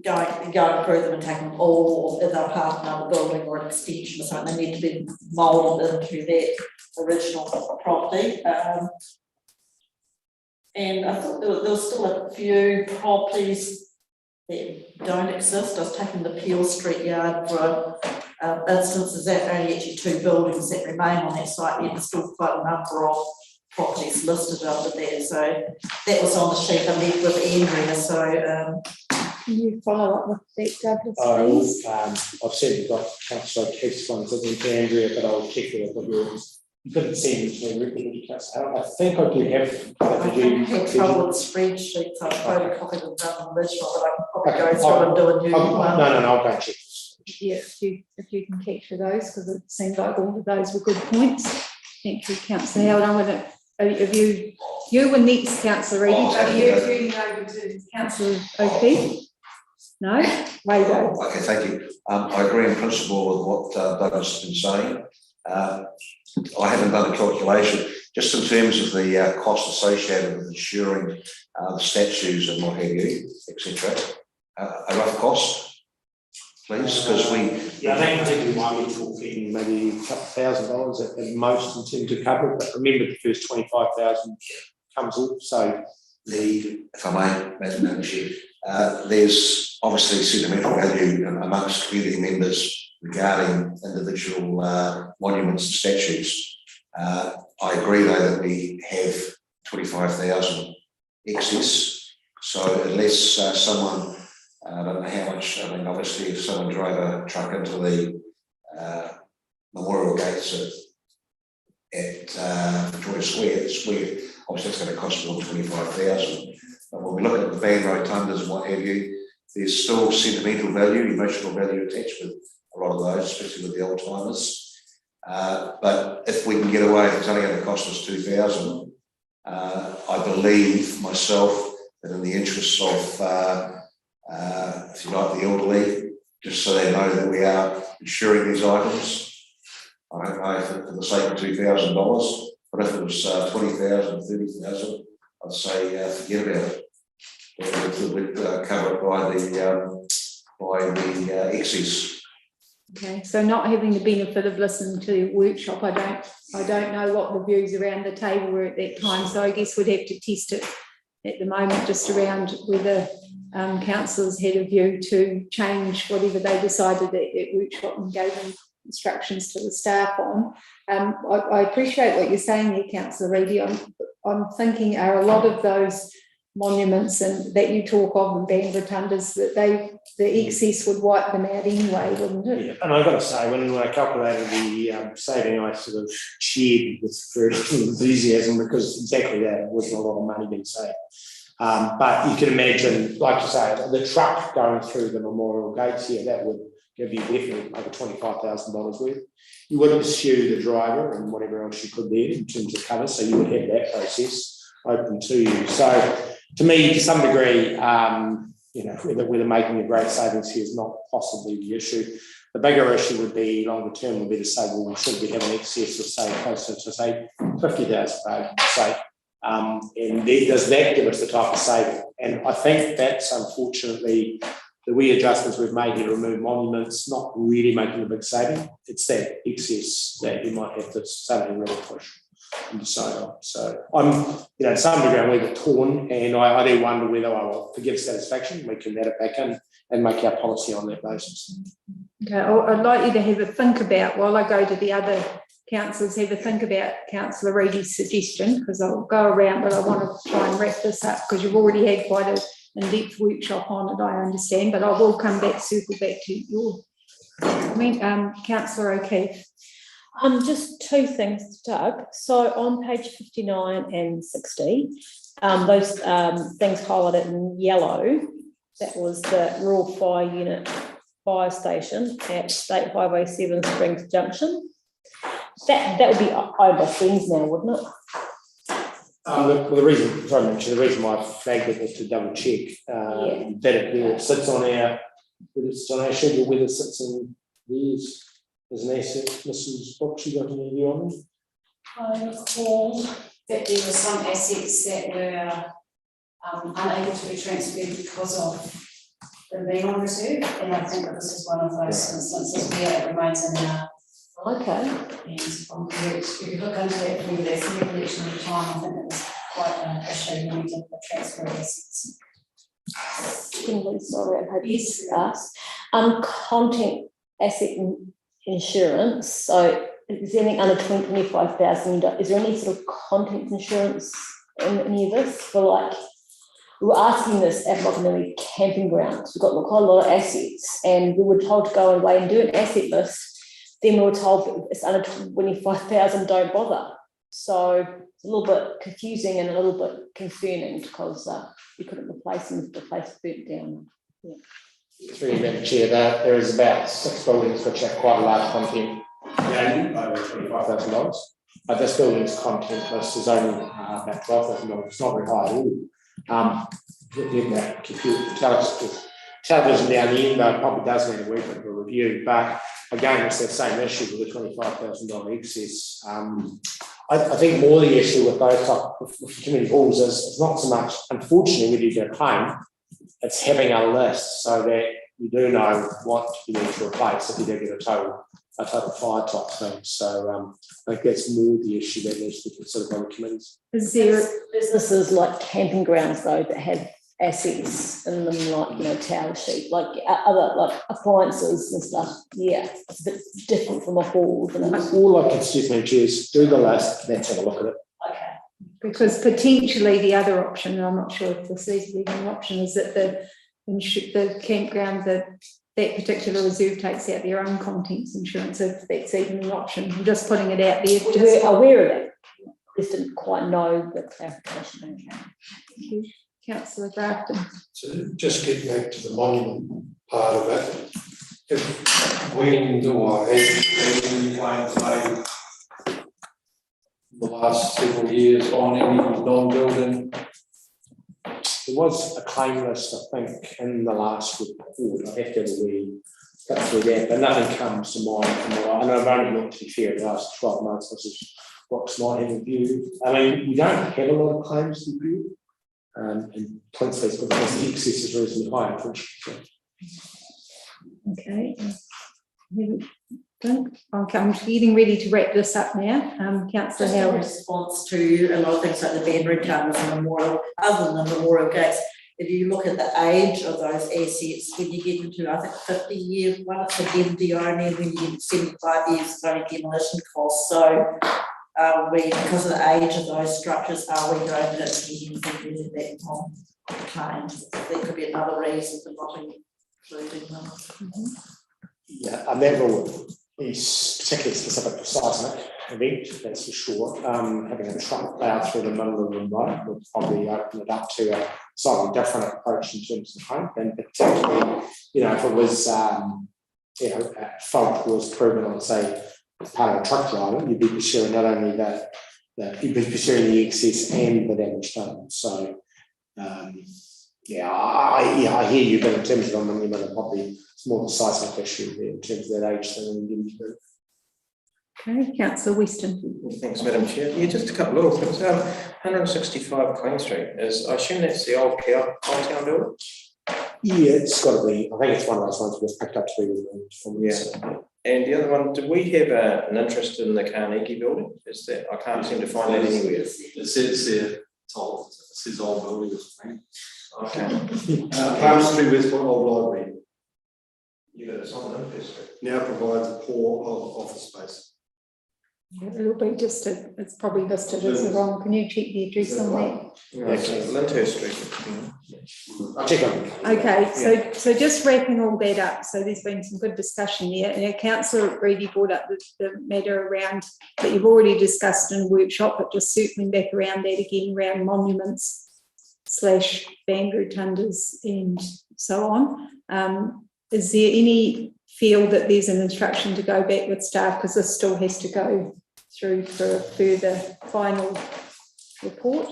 going through them and taking them all as a part of another building or an extension or something. They need to be moulded into that original property. And I thought there was still a few properties that don't exist. I was taking the Peel Street yard for instances that only actually 2 buildings that remain on that site, yet there's still quite a number of properties listed under there. So that was on the sheet I met with Andrea. So can you follow up with that, Douglas, please? I've certainly got Councillor Keith's ones with Andrea, but I'll check with the yours. You couldn't see me really, I think I do have. I had trouble with spreadsheets. I photocopied them down on original, but I can probably go through and do a new one. No, I'll go and check. Yeah, if you can capture those, because it seems like all of those were good points. Thank you, Councillor Howard. I'm going to, have you were next, Councillor Reedy, but are you turning over to Councillor O'Keefe? No? Rado. Okay, thank you. I agree in principle with what Douglas has been saying. I haven't done a calculation, just in terms of the cost associated with insuring the statues and what have you, etc. A rough cost, please, because we... Yeah, I think we might be talking maybe a couple $1,000 at most in terms of cover, but remember the first 25,000 comes off, so if I may, Madam Chair, There's obviously sentimental value amongst community members regarding individual monuments and statues. I agree though that we have 25,000 excess. So unless someone, I don't know how much, I mean, obviously if someone drove a truck into the memorial gates at Victoria Square, obviously that's going to cost more than 25,000. But when we look at the van rotundas and what have you, there's still sentimental value, emotional value attached with a lot of those, especially with the old timers. But if we can get away, if it's only going to cost us 2,000, I believe myself that in the interests of, if you like, the elderly, just so they know that we are insuring these items. I don't know if it, for the sake of $2,000, but if it was 20,000, 30,000, I'd say forget about it. We'd cover it by the excess. Okay, so not having the benefit of listening to the workshop, I don't know what the views around the table were at that time, so I guess we'd have to test it at the moment, just around whether councillors had a view to change whatever they decided at that workshop and gave them instructions to the staff on. I appreciate what you're saying there, Councillor Reedy. I'm thinking are a lot of those monuments and that you talk of and band rotundas that the excess would wipe them out anyway, wouldn't it? Yeah, and I've got to say, when I calculated the saving, I sort of cheered with very little enthusiasm because exactly that, it wasn't a lot of money being saved. But you can imagine, like you say, the truck going through the memorial gates here, that would give you definitely over $25,000 worth. You wouldn't sue the driver and whatever else you could there in terms of cover, so you would have that process open to you. So to me, to some degree, you know, whether making a great savings here is not possibly the issue. The bigger issue would be longer term would be to say, well, should we have an excess of say closer to say 50,000, say, and does that give us the type of saving? And I think that's unfortunately the wee adjustments we've made here, remove monuments, not really making a big saving. It's that excess that you might have to suddenly really push and decide on. So I'm, you know, to some degree I'm a little bit torn, and I do wonder whether I will forgive satisfaction, we can add it back in and make our policy on that basis. Okay, I'd like you to have a think about, while I go to the other councillors, have a think about Councillor Reedy's suggestion, because I'll go around, but I want to try and wrap this up because you've already had quite an in-depth workshop on it, I understand, but I will come back, circle back to your, Councillor O'Keefe. Just two things, Doug. So on page 59 and 60, those things highlighted in yellow, that was the Rural Fire Unit Fire Station at State Highway 7 Springs Junction. That would be owned by Friends now, wouldn't it? The reason, sorry, the reason why I flagged it was to double check that it sits on our, whether it's on our schedule, whether it sits in theirs as an asset. Mrs. Box, you got any view on it? I recall that there were some assets that were unable to be transferred because of them being on reserve, and I think that this is one of those instances where it remains in our. Okay. And if you look into that through that recollection of time, I think it was quite an issue when we did the transfer of assets. Sorry, I had to ask. Content asset insurance. So is there anything under 25,000? Is there any sort of content insurance in any of this? For like, we were asking this at Mokanui camping grounds. We've got quite a lot of assets, and we were told to go away and do an asset list. Then we were told it's under 25,000, don't bother. So it's a little bit confusing and a little bit concerning because you couldn't replace them if the place burnt down. Yeah. Through Madam Chair, there is about 6 buildings which have quite a large content value, over $25,000. But this building's content list is only about $12,000. It's not very high at all. Getting that television down the end, though, probably does need a week of a review. But again, it's that same issue with the $25,000 excess. I think more the issue with those type of community halls is it's not so much, unfortunately, whether you get a claim, it's having a list so that you do know what you need to replace if you do get a total fire type thing. So I think that's more the issue that needs to be considered by the committees. Is there businesses like camping grounds though that have assets in them, like, you know, tower sheet, like other, like appliances and stuff. Yeah, it's a bit different from a hall, isn't it? All I can suggest, Madam Chair, is do the list, let's have a look at it. Okay. Because potentially the other option, and I'm not sure if this is even an option, is that the campground, that particular reserve takes out their own contents insurance, if that's even an option. I'm just putting it out there. We're aware of it. Just didn't quite know the clarification. Thank you. Councillor Grafton. So just get back to the monument part of it. If when or has any claims made the last several years on any non-building? There was a claim list, I think, in the last report. I have to have a wee cut through that, but nothing comes to mind from what and I've only looked, to be fair, the last 12 months. This is what's might have reviewed. I mean, we don't have a lot of claims to review. And principally because the excess is reasonably high, unfortunately. Okay. I'm getting ready to wrap this up now. Councillor Just in Howard. response to a lot of things like the Banbury Towers and Memorial, other than the Memorial Gates, if you look at the age of those assets, when you get into, I think, 50 years, well, it's a DMD only, and when you get 75 years, it's only demolition costs. So because of the age of those structures, are we going to get anything back on claims? There could be another reason for not including them. Yeah, and that will be particularly specific to seismic event, that's for sure. Having a truck plough through the middle of the road would probably open it up to a slightly different approach in terms of height, and particularly, you know, if it was, fault was proven on, say, part of a truck driver, you'd be pursuing not only you'd be pursuing the excess and the damage done. So, I hear you, but in terms of a monument, probably it's more the seismic issue there in terms of that age than in the Okay, Councillor Weston. Thanks, Madam Chair. Yeah, just a couple of things. 165 Queen Street is, I assume that's the old town building? Yeah, it's got to be. I think it's one of those ones that's picked up to be removed from. Yeah. And the other one, do we have an interest in the Carnegie building? Is that, I can't seem to find that anywhere. It says there, it says old building. Okay. Palm Street Westport Old Library Yeah, it's on the Street. now provides a poor office space. It'll be just it's probably listed as the wrong. Can you check the address on that? Yeah, Lyndhurst Street. I'll check on it. Okay, so just wrapping all that up, so there's been some good discussion there, and our councillor Reedy brought up the matter around that you've already discussed in workshop, but just circling back around that again, around monuments / band rotundas and so on. Is there any feel that there's an instruction to go back with staff, because this still has to go through for a further final report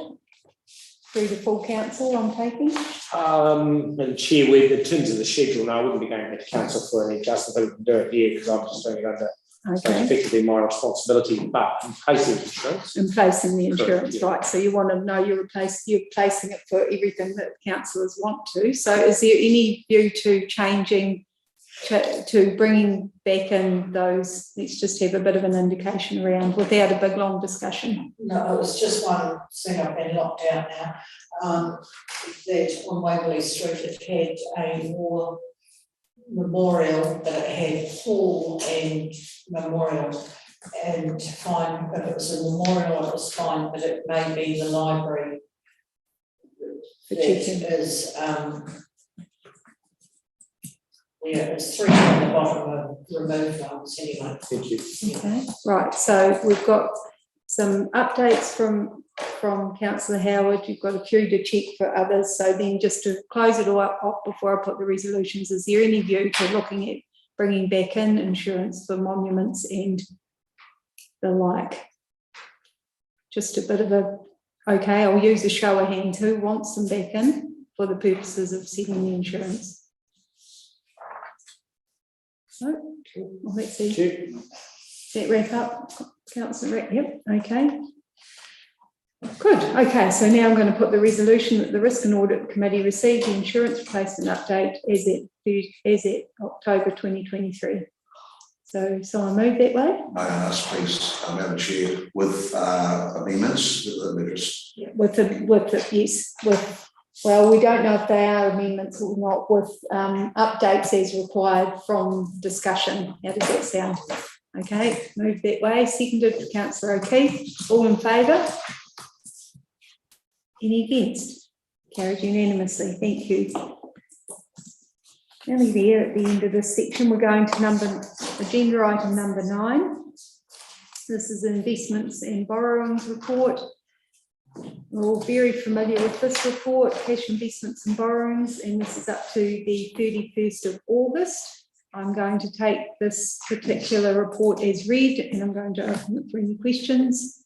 through the full council, I'm taking? And Chair, in terms of the schedule, no, I wouldn't be going back to council for any adjustment, but we can do it here because I'm just doing it under effectively my responsibility, but in placing the insurance. In placing the insurance, correct, yeah. right. So you want to know you're placing it for everything that councillors want to. So is there any view to changing, to bringing back in those, let's just have a bit of an indication around without a big long discussion? No, it was just one thing, I've been locked out now, that on Waverley Street it had a war memorial, but it had hall and memorial, and fine, if it was a memorial it was fine, but it may be the library that is, it's 3 on the bottom of removed ones anyway. Thank you. Okay, right, so we've got some updates from Councillor Howard. You've got a few to check for others. So then just to close it all up before I put the resolutions, is there any view to looking at bringing back in insurance for monuments and the like? Just a bit of a, okay, I'll use a show of hands. Who wants them back in for the purposes of setting the insurance? So, well, let's see. Does that wrap up, Councillor Rack? Yep, okay. Good, okay, so now I'm going to put the resolution that the Risk and Audit Committee received the insurance replacement update as at October 2023. So someone move that way? May I ask, please, Madam Chair, with amendments that are just... Yeah, with yes, with Well, we don't know if they are amendments or not, with updates as required from discussion. How does that sound? Okay, move that way. Seconded, councillor O'Keefe. All in favour? Any against? Carried unanimously. Thank you. Nearly there at the end of this section. We're going to agenda item number 9. This is investments and borrowings report. We're all very familiar with this report, cash investments and borrowings, and this is up to the 31st of August. I'm going to take this particular report as read, and I'm going to open it for any questions.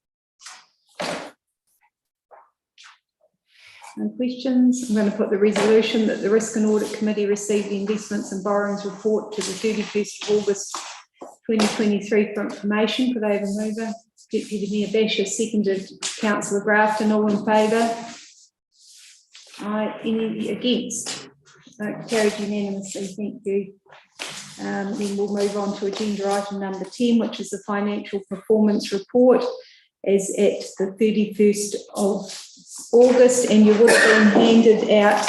No questions. I'm going to put the resolution that the Risk and Audit Committee received the investments and borrowings report to the 31st of August 2023 for information. Could I have a mover? Deputy Mayor Basher, seconded. Councillor Grafton, all in favour? Aye. Any against? Carried unanimously. Thank you. Then we'll move on to agenda item number 10, which is the financial performance report as at the 31st of August, and you would have been handed out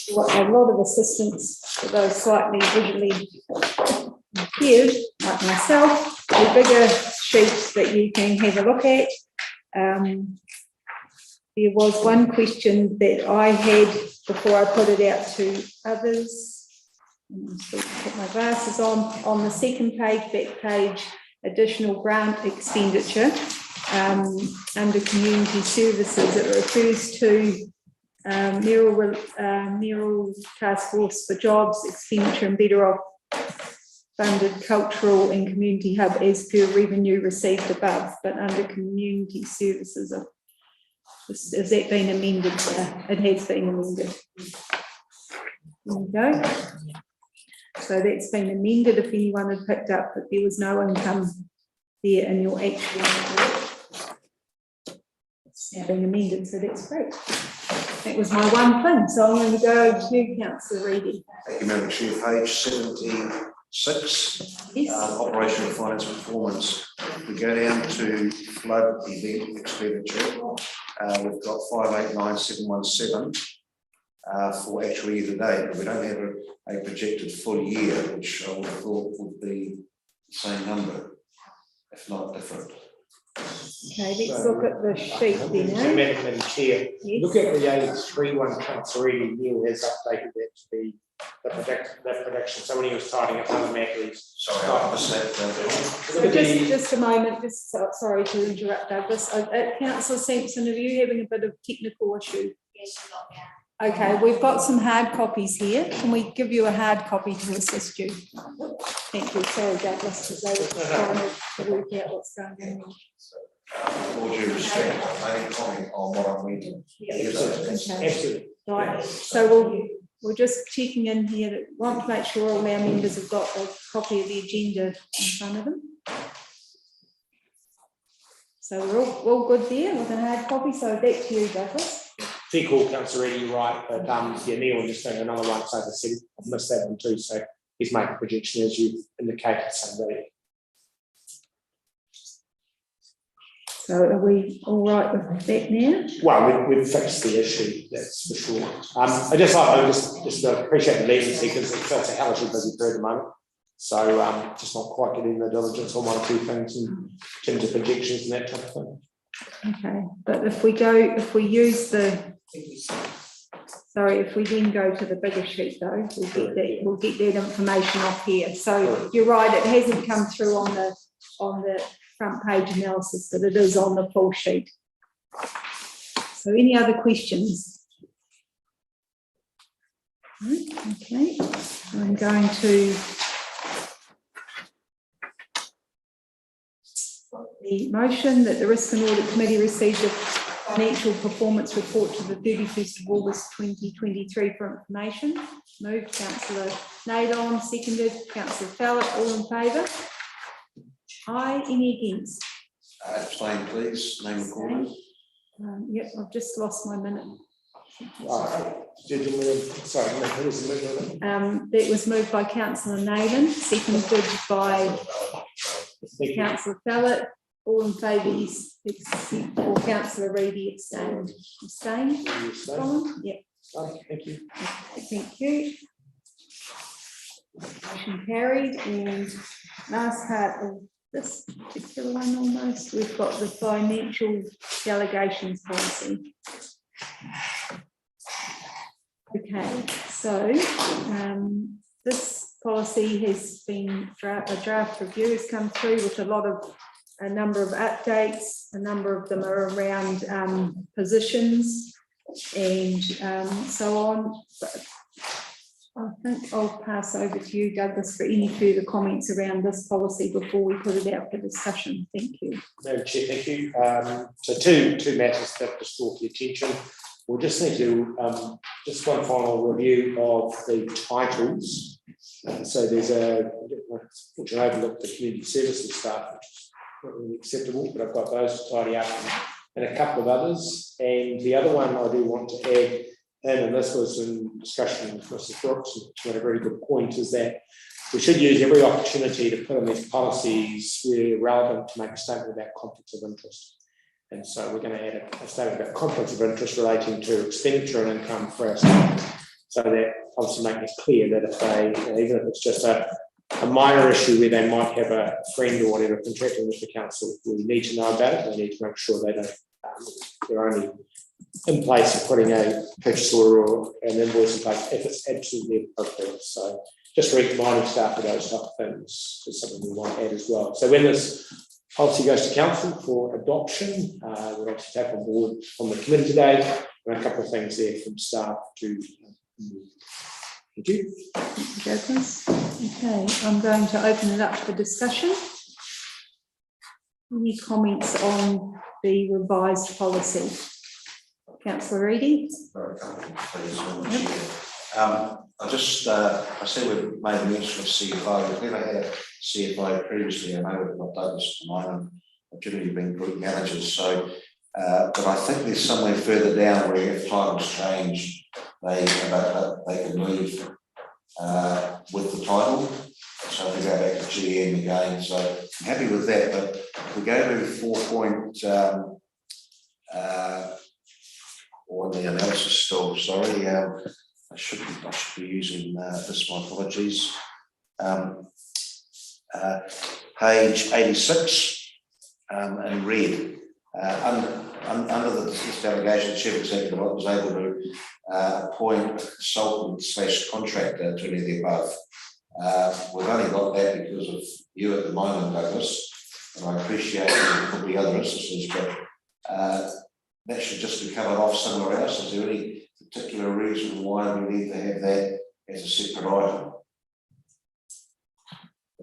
a lot of assistance for those slightly visually impaired, like myself. A bigger sheet that you can have a look at. There was one question that I had before I put it out to others. Put my glasses on the second page, back page, additional grant expenditure under community services. It refers to Mayoral Task Force for Jobs expenditure and better off funded cultural and community hub as per revenue received above, but under community services. Has that been amended? It has been amended. There we go. So that's been amended. If anyone had picked up that there was no income there in your actual report, it's now been amended, so that's great. That was my one thing. So I'm going to go to Councillor Reedy. Thank you, Madam Chair. Page 76, yes. Operational Finance Performance. We go down to flood event expenditure. We've got 589717 for actual year to date, but we don't have a projected full year, which I would have thought would be the same number, if not different. Okay, let's look at the sheet then. Madam Chair, yes. Look at the 83 one, Councillor Reedy. Neil has updated that to be the production. So when he was tidying up other matters. Sorry, I missed that. So just a moment, sorry to interrupt, Douglas. Councillor Sampson, are you having a bit of technical issue? Yes, yeah. Okay, we've got some hard copies here. Can we give you a hard copy to assist you? Thank you. Sorry, Douglas, because they were trying to work out what's going on. All due respect, I need comment on what I'm reading. Absolutely. Right. So we're just checking in here. Want to make sure all our members have got a copy of the agenda in front of them. So we're all good there with a hard copy. So back to you, Douglas. Fair call, Councillor Reedy, right, but yeah, Neil just doing another one, so I said I've missed that one too, so he's making a projection as you indicated, so really. So are we all right with that now? Well, we've fixed the issue, that's for sure. I just appreciate the leniency because it's a hellishly busy period at the moment. So just not quite getting the diligence on one or two things in terms of projections and that type of thing. Okay, but if we then go to the bigger sheet though, we'll get that information off here. So you're right, it hasn't come through on the front page analysis, but it is on the full sheet. So any other questions? Okay, I'm going to the motion that the Risk and Audit Committee received a financial performance report to the 31st of August 2023 for information. Moved, Councillor Nadon, seconded, Councillor Fallett, all in favour? Aye, any against? Abstain, please. Name recorded. Yep, I've just lost my minute. That was moved by Councillor Naden, seconded by Councillor Fallett. All in favour, except for councillor Reedy abstained. Colin? Yeah. Thank you. Okay, thank you. Motion carried, and last part of this particular one almost, we've got the financial delegations policy. Okay, so this policy has been a draft review has come through with a number of updates. A number of them are around positions and so on. But I think I'll pass over to you, Douglas, for any further comments around this policy before we put it out for discussion. Thank you. Madam Chair, thank you. So two matters that just brought the attention. We'll just need to just one final review of the titles. So there's which I overlooked the community services staff, which is not really acceptable, but I've got those to tidy up and a couple of others. And the other one I do want to add, and this was in discussion with Mrs. Brooks, which made a very good point, is that we should use every opportunity to put in these policies where relevant to make a statement about conflicts of interest. And so we're going to add a statement about conflicts of interest relating to expenditure and income for our staff. So that obviously making it clear that if they, even if it's just a minor issue where they might have a friend or whatever contracting with the council, we need to know about it. We need to make sure they don't, they're only in place of putting a purchase order or an invoice in place if it's absolutely appropriate. So just reminding staff of those type of things is something we want to add as well. So when this policy goes to council for adoption, we'll obviously take on board from the committee today, and a couple of things there from staff to thank you. Thank you, Douglas. Okay, I'm going to open it up for discussion. Any comments on the revised policy? Councillor Reedy. I see we've made mention of CFO. We've never had a CFO previously. I know we've got Douglas and mine have generally been group managers. So, but I think there's somewhere further down where if titles change, they can move with the title. So if we go back to GM again, so I'm happy with that. But if we go to 4. Or the analysis still, sorry, I should be using this, my apologies. Page 86 in red. Under this delegation, Chief Executive was able to appoint a consultant / contractor to any of the above. We've only got that because of you at the moment, Douglas, and I appreciate there could be other instances, but that should just be covered off somewhere else. Is there any particular reason why we need to have that as a separate item?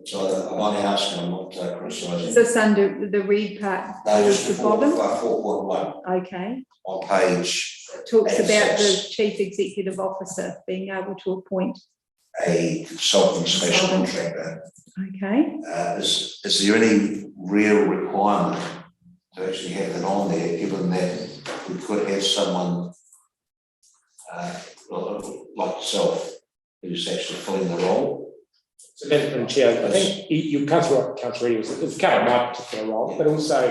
So I'm only asking, I'm not criticising. Is this under the read part towards the bottom? 4.1. Okay. On page. It talks about the Chief Executive Officer being able to appoint a consultant / contractor. Okay. Is there any real requirement to actually have that on there, given that we could have someone like yourself who's actually filling the role? So, Madam Chair, I think you Councillor Reedy was covered my particular role, but also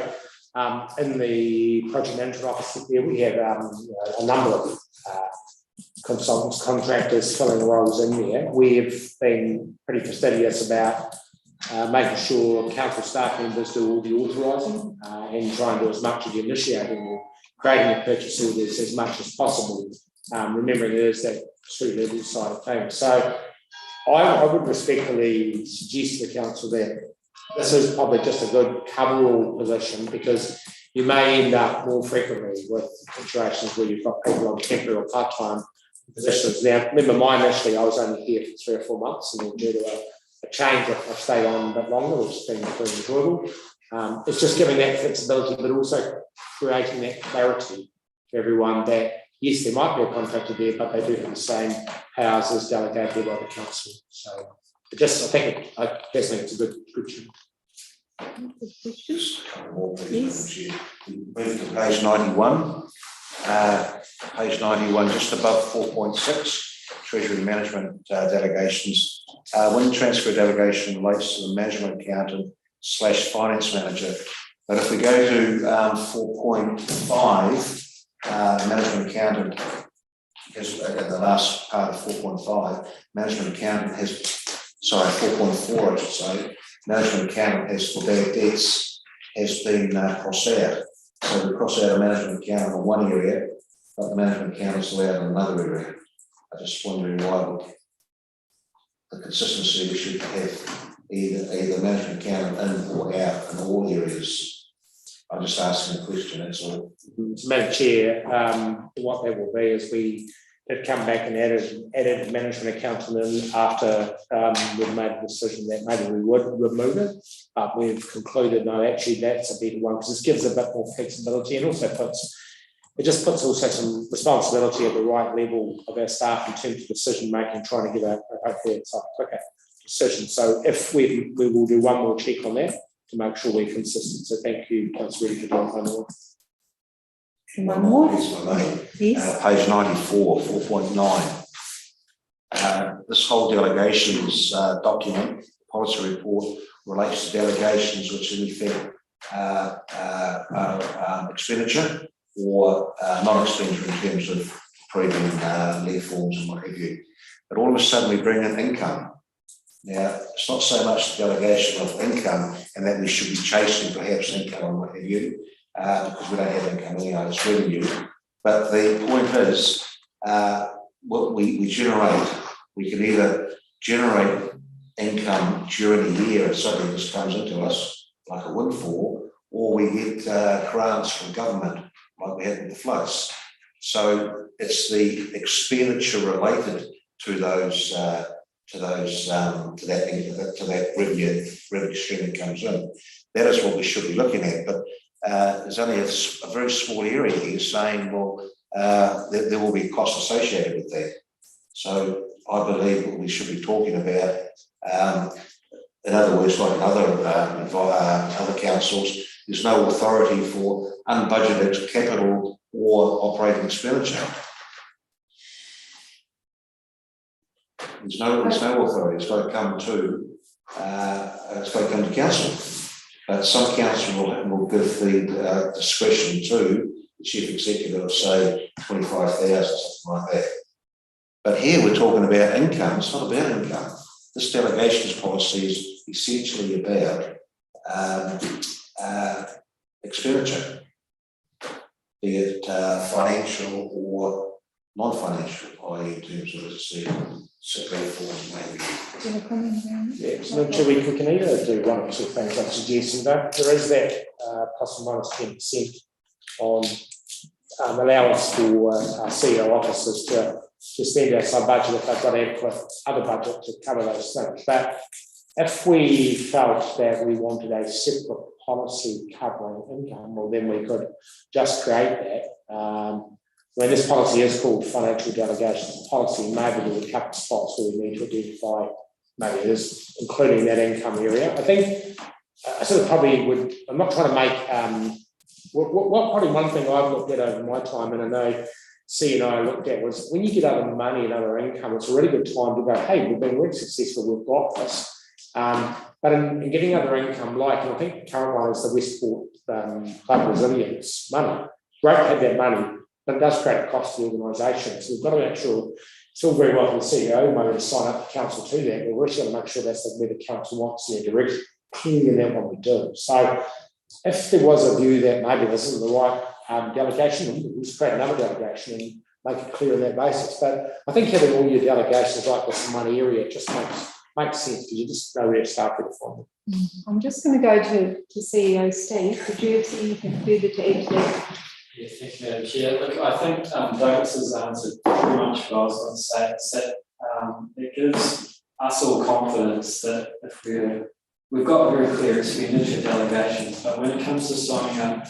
in the project management office there we have a number of consultants, contractors filling roles in there. We've been pretty fastidious about making sure council staff members do all the authorising and try and do as much of the initiating or creating the purchase orders as much as possible, remembering there's that street level side of things. So I would respectfully suggest to the council that this is probably just a good cover-all position, because you may end up more frequently with situations where you've got people on temporary or part-time positions. Now, remember mine initially, I was only here for 3 or 4 months, and then due to a change, I've stayed on a bit longer, which has been very enjoyable. It's just giving that flexibility, but also creating that clarity for everyone that, yes, there might be a contractor there, but they do have the same powers as delegated by the council. So I think it's a good tune. Just a couple more, please. Move to page 91. Page 91, just above 4.6, Treasury Management Delegations. When transfer delegation relates to the management accountant / finance manager, But if we go to 4.5, management accountant, has the last part of 4.5, management accountant has, sorry, 4.4, I should say, management accountant has for bad debts has been crossed out. So we cross out a management accountant in one area, but the management accountant is allowed in another area. I'm just wondering why the consistency we should have either management accountant in or out in all areas. I'm just asking a question, that's all. Madam Chair, what that will be is we have come back and added management accountant in after we've made a decision that maybe we would remove it, but we've concluded, no, actually that's a better one, because this gives a bit more flexibility and also puts also some responsibility at the right level of our staff in terms of decision making, trying to give a quicker decision. So if we will do one more check on that to make sure we're consistent. So thank you, Councillor, for doing one more. One more. Yes. Page 94, 4.9. This whole delegations document, policy report, relates to delegations which in effect expenditure or non-expenditure in terms of approving leave forms and what have you. But all of a sudden we bring in income. Now, it's not so much the delegation of income and that we should be chasing perhaps income and what have you, because we don't have income anyway, it's revenue. But the point is, what we generate, we can either generate income during the year and suddenly this comes into us like a windfall, or we get grants from government like we had with the floods. So it's the expenditure related to those to that revenue stream that comes in. That is what we should be looking at. But there's only a very small area here saying, well, there will be costs associated with that. So I believe what we should be talking about, in other words, like other councils, there's no authority for unbudgeted capital or operating expenditure. There's no authority. It's got to come to council. But some council will give the discretion to the chief executive of say 25,000, something like that. But here we're talking about income. It's not about income. This delegations policy is essentially about expenditure, be it financial or non-financial, i.e. in terms of sick leave forms maybe. Do you have a comment around that? Yeah, so we can either do one or two things I'm suggesting. There is that plus or minus 10% on allowance for our CEO officers to spend outside budget if they've got adequate other budget to cover those things. But if we felt that we wanted a separate policy covering income, well, then we could just create that. When this policy is called financial delegations policy, maybe there are a couple of spots where we need to identify, maybe it is including that income area. I think I sort of probably would, I'm not trying to make, probably one thing I've looked at over my time, and I know C and I looked at, was when you get other money and other income, it's a really good time to go, hey, we've been really successful, we've got this. But in getting other income, like, and I think the current one is the Westport Club Resilience money. Great to have that money, but it does create a cost to the organisation. So we've got to make sure, it's all very well for the CEO maybe to sign up the council to that, but we're actually going to make sure that's where the council wants their direction, clearly in that what we do. So if there was a view that maybe this isn't the right delegation, we'll just create another delegation and make it clear on that basis. But I think having all your delegations like this in one area just makes sense, because you just know where to start with from. I'm just going to go to CEO Steve. Did you have anything further to add to that? Yeah, thank you, Madam Chair. Look, I think Douglas has answered pretty much what I was going to say. It's that it gives us all confidence that if we've got very clear expenditure delegations, but when it comes to signing up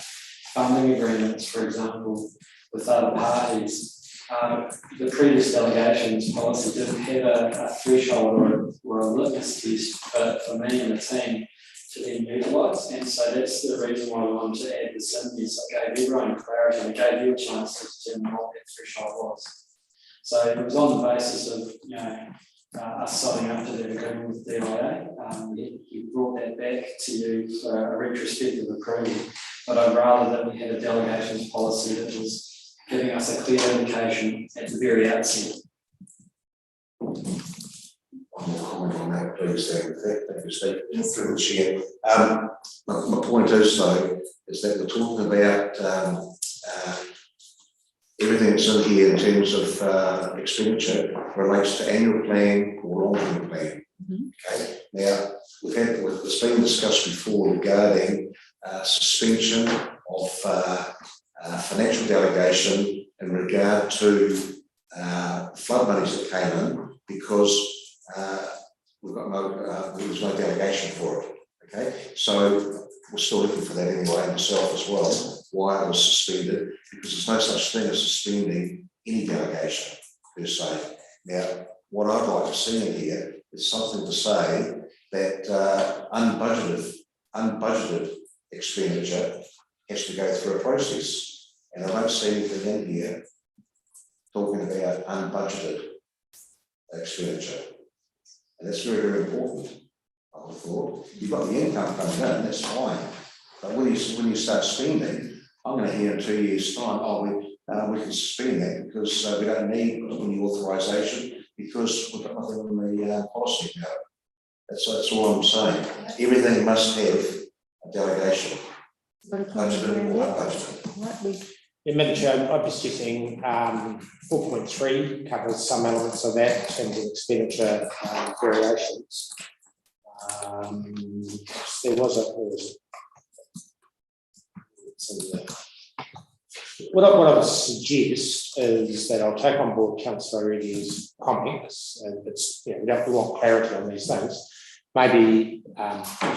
funding agreements, for example, with other parties, the previous delegations policy didn't have a threshold or a litmus test for me and the team to then utilise, and so that's the reason why we wanted to add this in there. So it gave everyone clarity and it gave you a chance to determine what that threshold was. So it was on the basis of, us signing up to that agreement with DIA. He brought that back to you for a retrospective approval, but I'd rather that we had a delegations policy that was giving us a clear indication at the very outset. One more comment on that, please, thank you, Steve. Through the chair. My point is, though, is that we're talking about everything that's in here in terms of expenditure relates to annual plan or long-term plan. Okay, now, it's been discussed before regarding suspension of financial delegation in regard to flood monies that came in because we've got there was no delegation for it. Okay, so we're still looking for that anyway myself as well, why it was suspended, because there's no such thing as suspending any delegation per se. Now, what I'd like to see in here is something to say that unbudgeted expenditure has to go through a process. And I don't see anything in here talking about unbudgeted expenditure. And that's very, very important, I would have thought. You've got the income coming in, that's fine. But when you start spending, I'm going to hear in 2 years' time, we can suspend that because we don't need any authorisation because we've got nothing in the policy about it. That's all I'm saying. Everything must have a delegation. Budgeted or unbudgeted. Yeah, Madam Chair, I'd be suggesting 4.3 covers some elements of that in terms of expenditure variations. There was what I would suggest is that I'll take on board Councillor Reddy's comments, and it's, we want clarity on these things. Maybe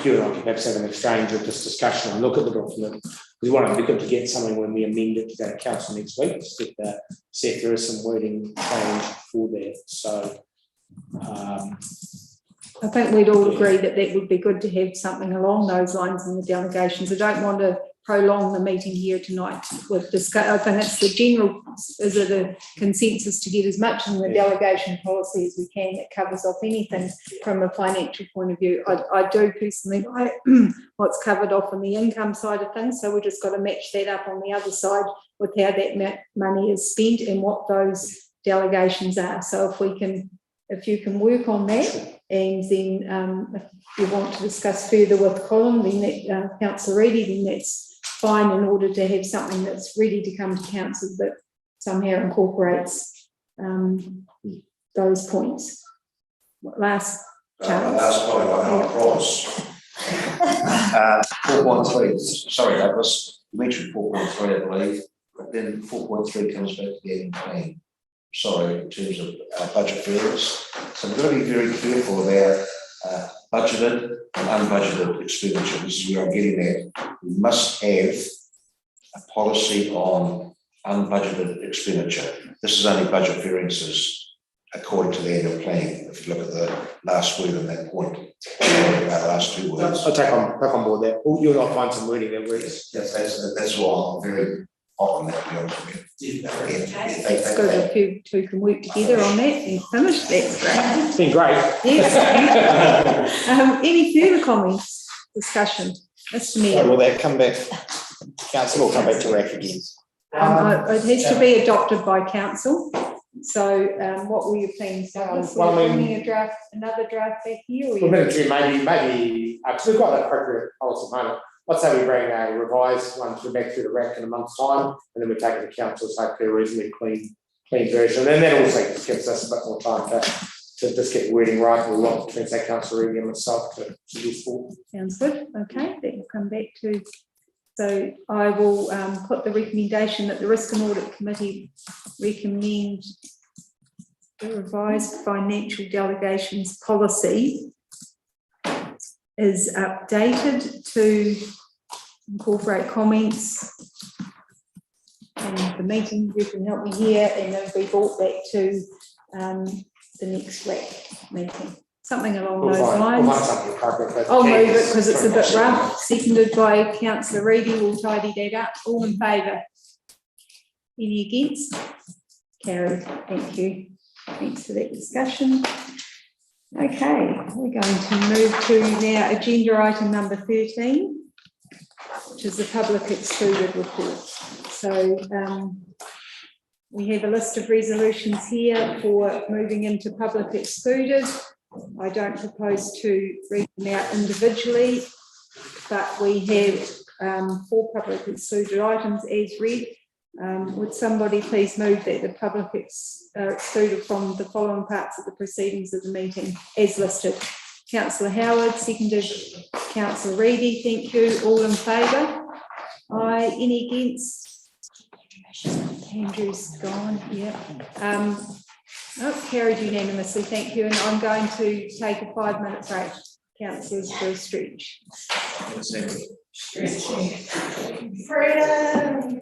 you and I could perhaps have an exchange of this discussion and look at the document. We want to be good to get something when we amend it to go to council next week, see if there is some wording change for that. So I think we'd all agree that that would be good to have something along those lines in the delegations. I don't want to prolong the meeting here tonight with discuss. I think it's the general, is it a consensus to get as much in the delegation policy as we can that covers off anything from a financial point of view. I do personally like what's covered off on the income side of things, so we've just got to match that up on the other side with how that money is spent and what those delegations are. So if you can work on that, and then if you want to discuss further with Colin, then Councillor Reedy, then that's fine, in order to have something that's ready to come to council that somehow incorporates those points. Last chance. Last point, I promise. 4.3, sorry, that was, you mentioned 4.3, I believe, but then 4.3 comes back to the annual plan. Sorry, in terms of budget variance. So we've got to be very careful about budgeted and unbudgeted expenditure. This is where I'm getting at. We must have a policy on unbudgeted expenditure. This is only budget variances according to the annual plan. If you look at the last word in that point, last two words. I'll take on board that. You'll not find some wording that works. That's why I'm very hot on that, to be honest with you. It's good if you two can work together on that and finish. That's great. It's been great. Yes. Any further comments, discussion? Mr. Mayor. Will that come back? Council will come back to RAC again. It has to be adopted by council. So what were your plans? Another draft back here? We're going to maybe because we've got that appropriate policy at the moment. Let's say we bring a revised one back through the RAC in a month's time, and then we take it to council, so a reasonably clean version. And that also gives us a bit more time to just get the wording right. We'll want between, say, Councillor Reedy and myself to use for. Sounds good. Okay, that will come back to. So I will put the recommendation that the Risk and Audit Committee recommend the revised financial delegations policy is updated to incorporate comments, and the meeting, you can help me here, and then be brought back to the next RAC meeting. Something along those lines. I'll move it because it's a bit rough. Seconded by Councillor Reedy. We'll tidy that up. All in favour? Any against? Carried. Thank you. Thanks for that discussion. Okay, we're going to move to now agenda item number 13, which is the public excluded report. So we have a list of resolutions here for moving into public excluded. I don't propose to read them out individually, but we have 4 public excluded items as read. Would somebody please move that the public are excluded from the following parts of the proceedings of the meeting as listed? Councillor Howard, seconded Councillor Reedy. Thank you. All in favour? Aye. Any against? Andrew's gone. Yeah. Carried unanimously. Thank you. And I'm going to take a 5-minute break. Councillors for a stretch. Freedom.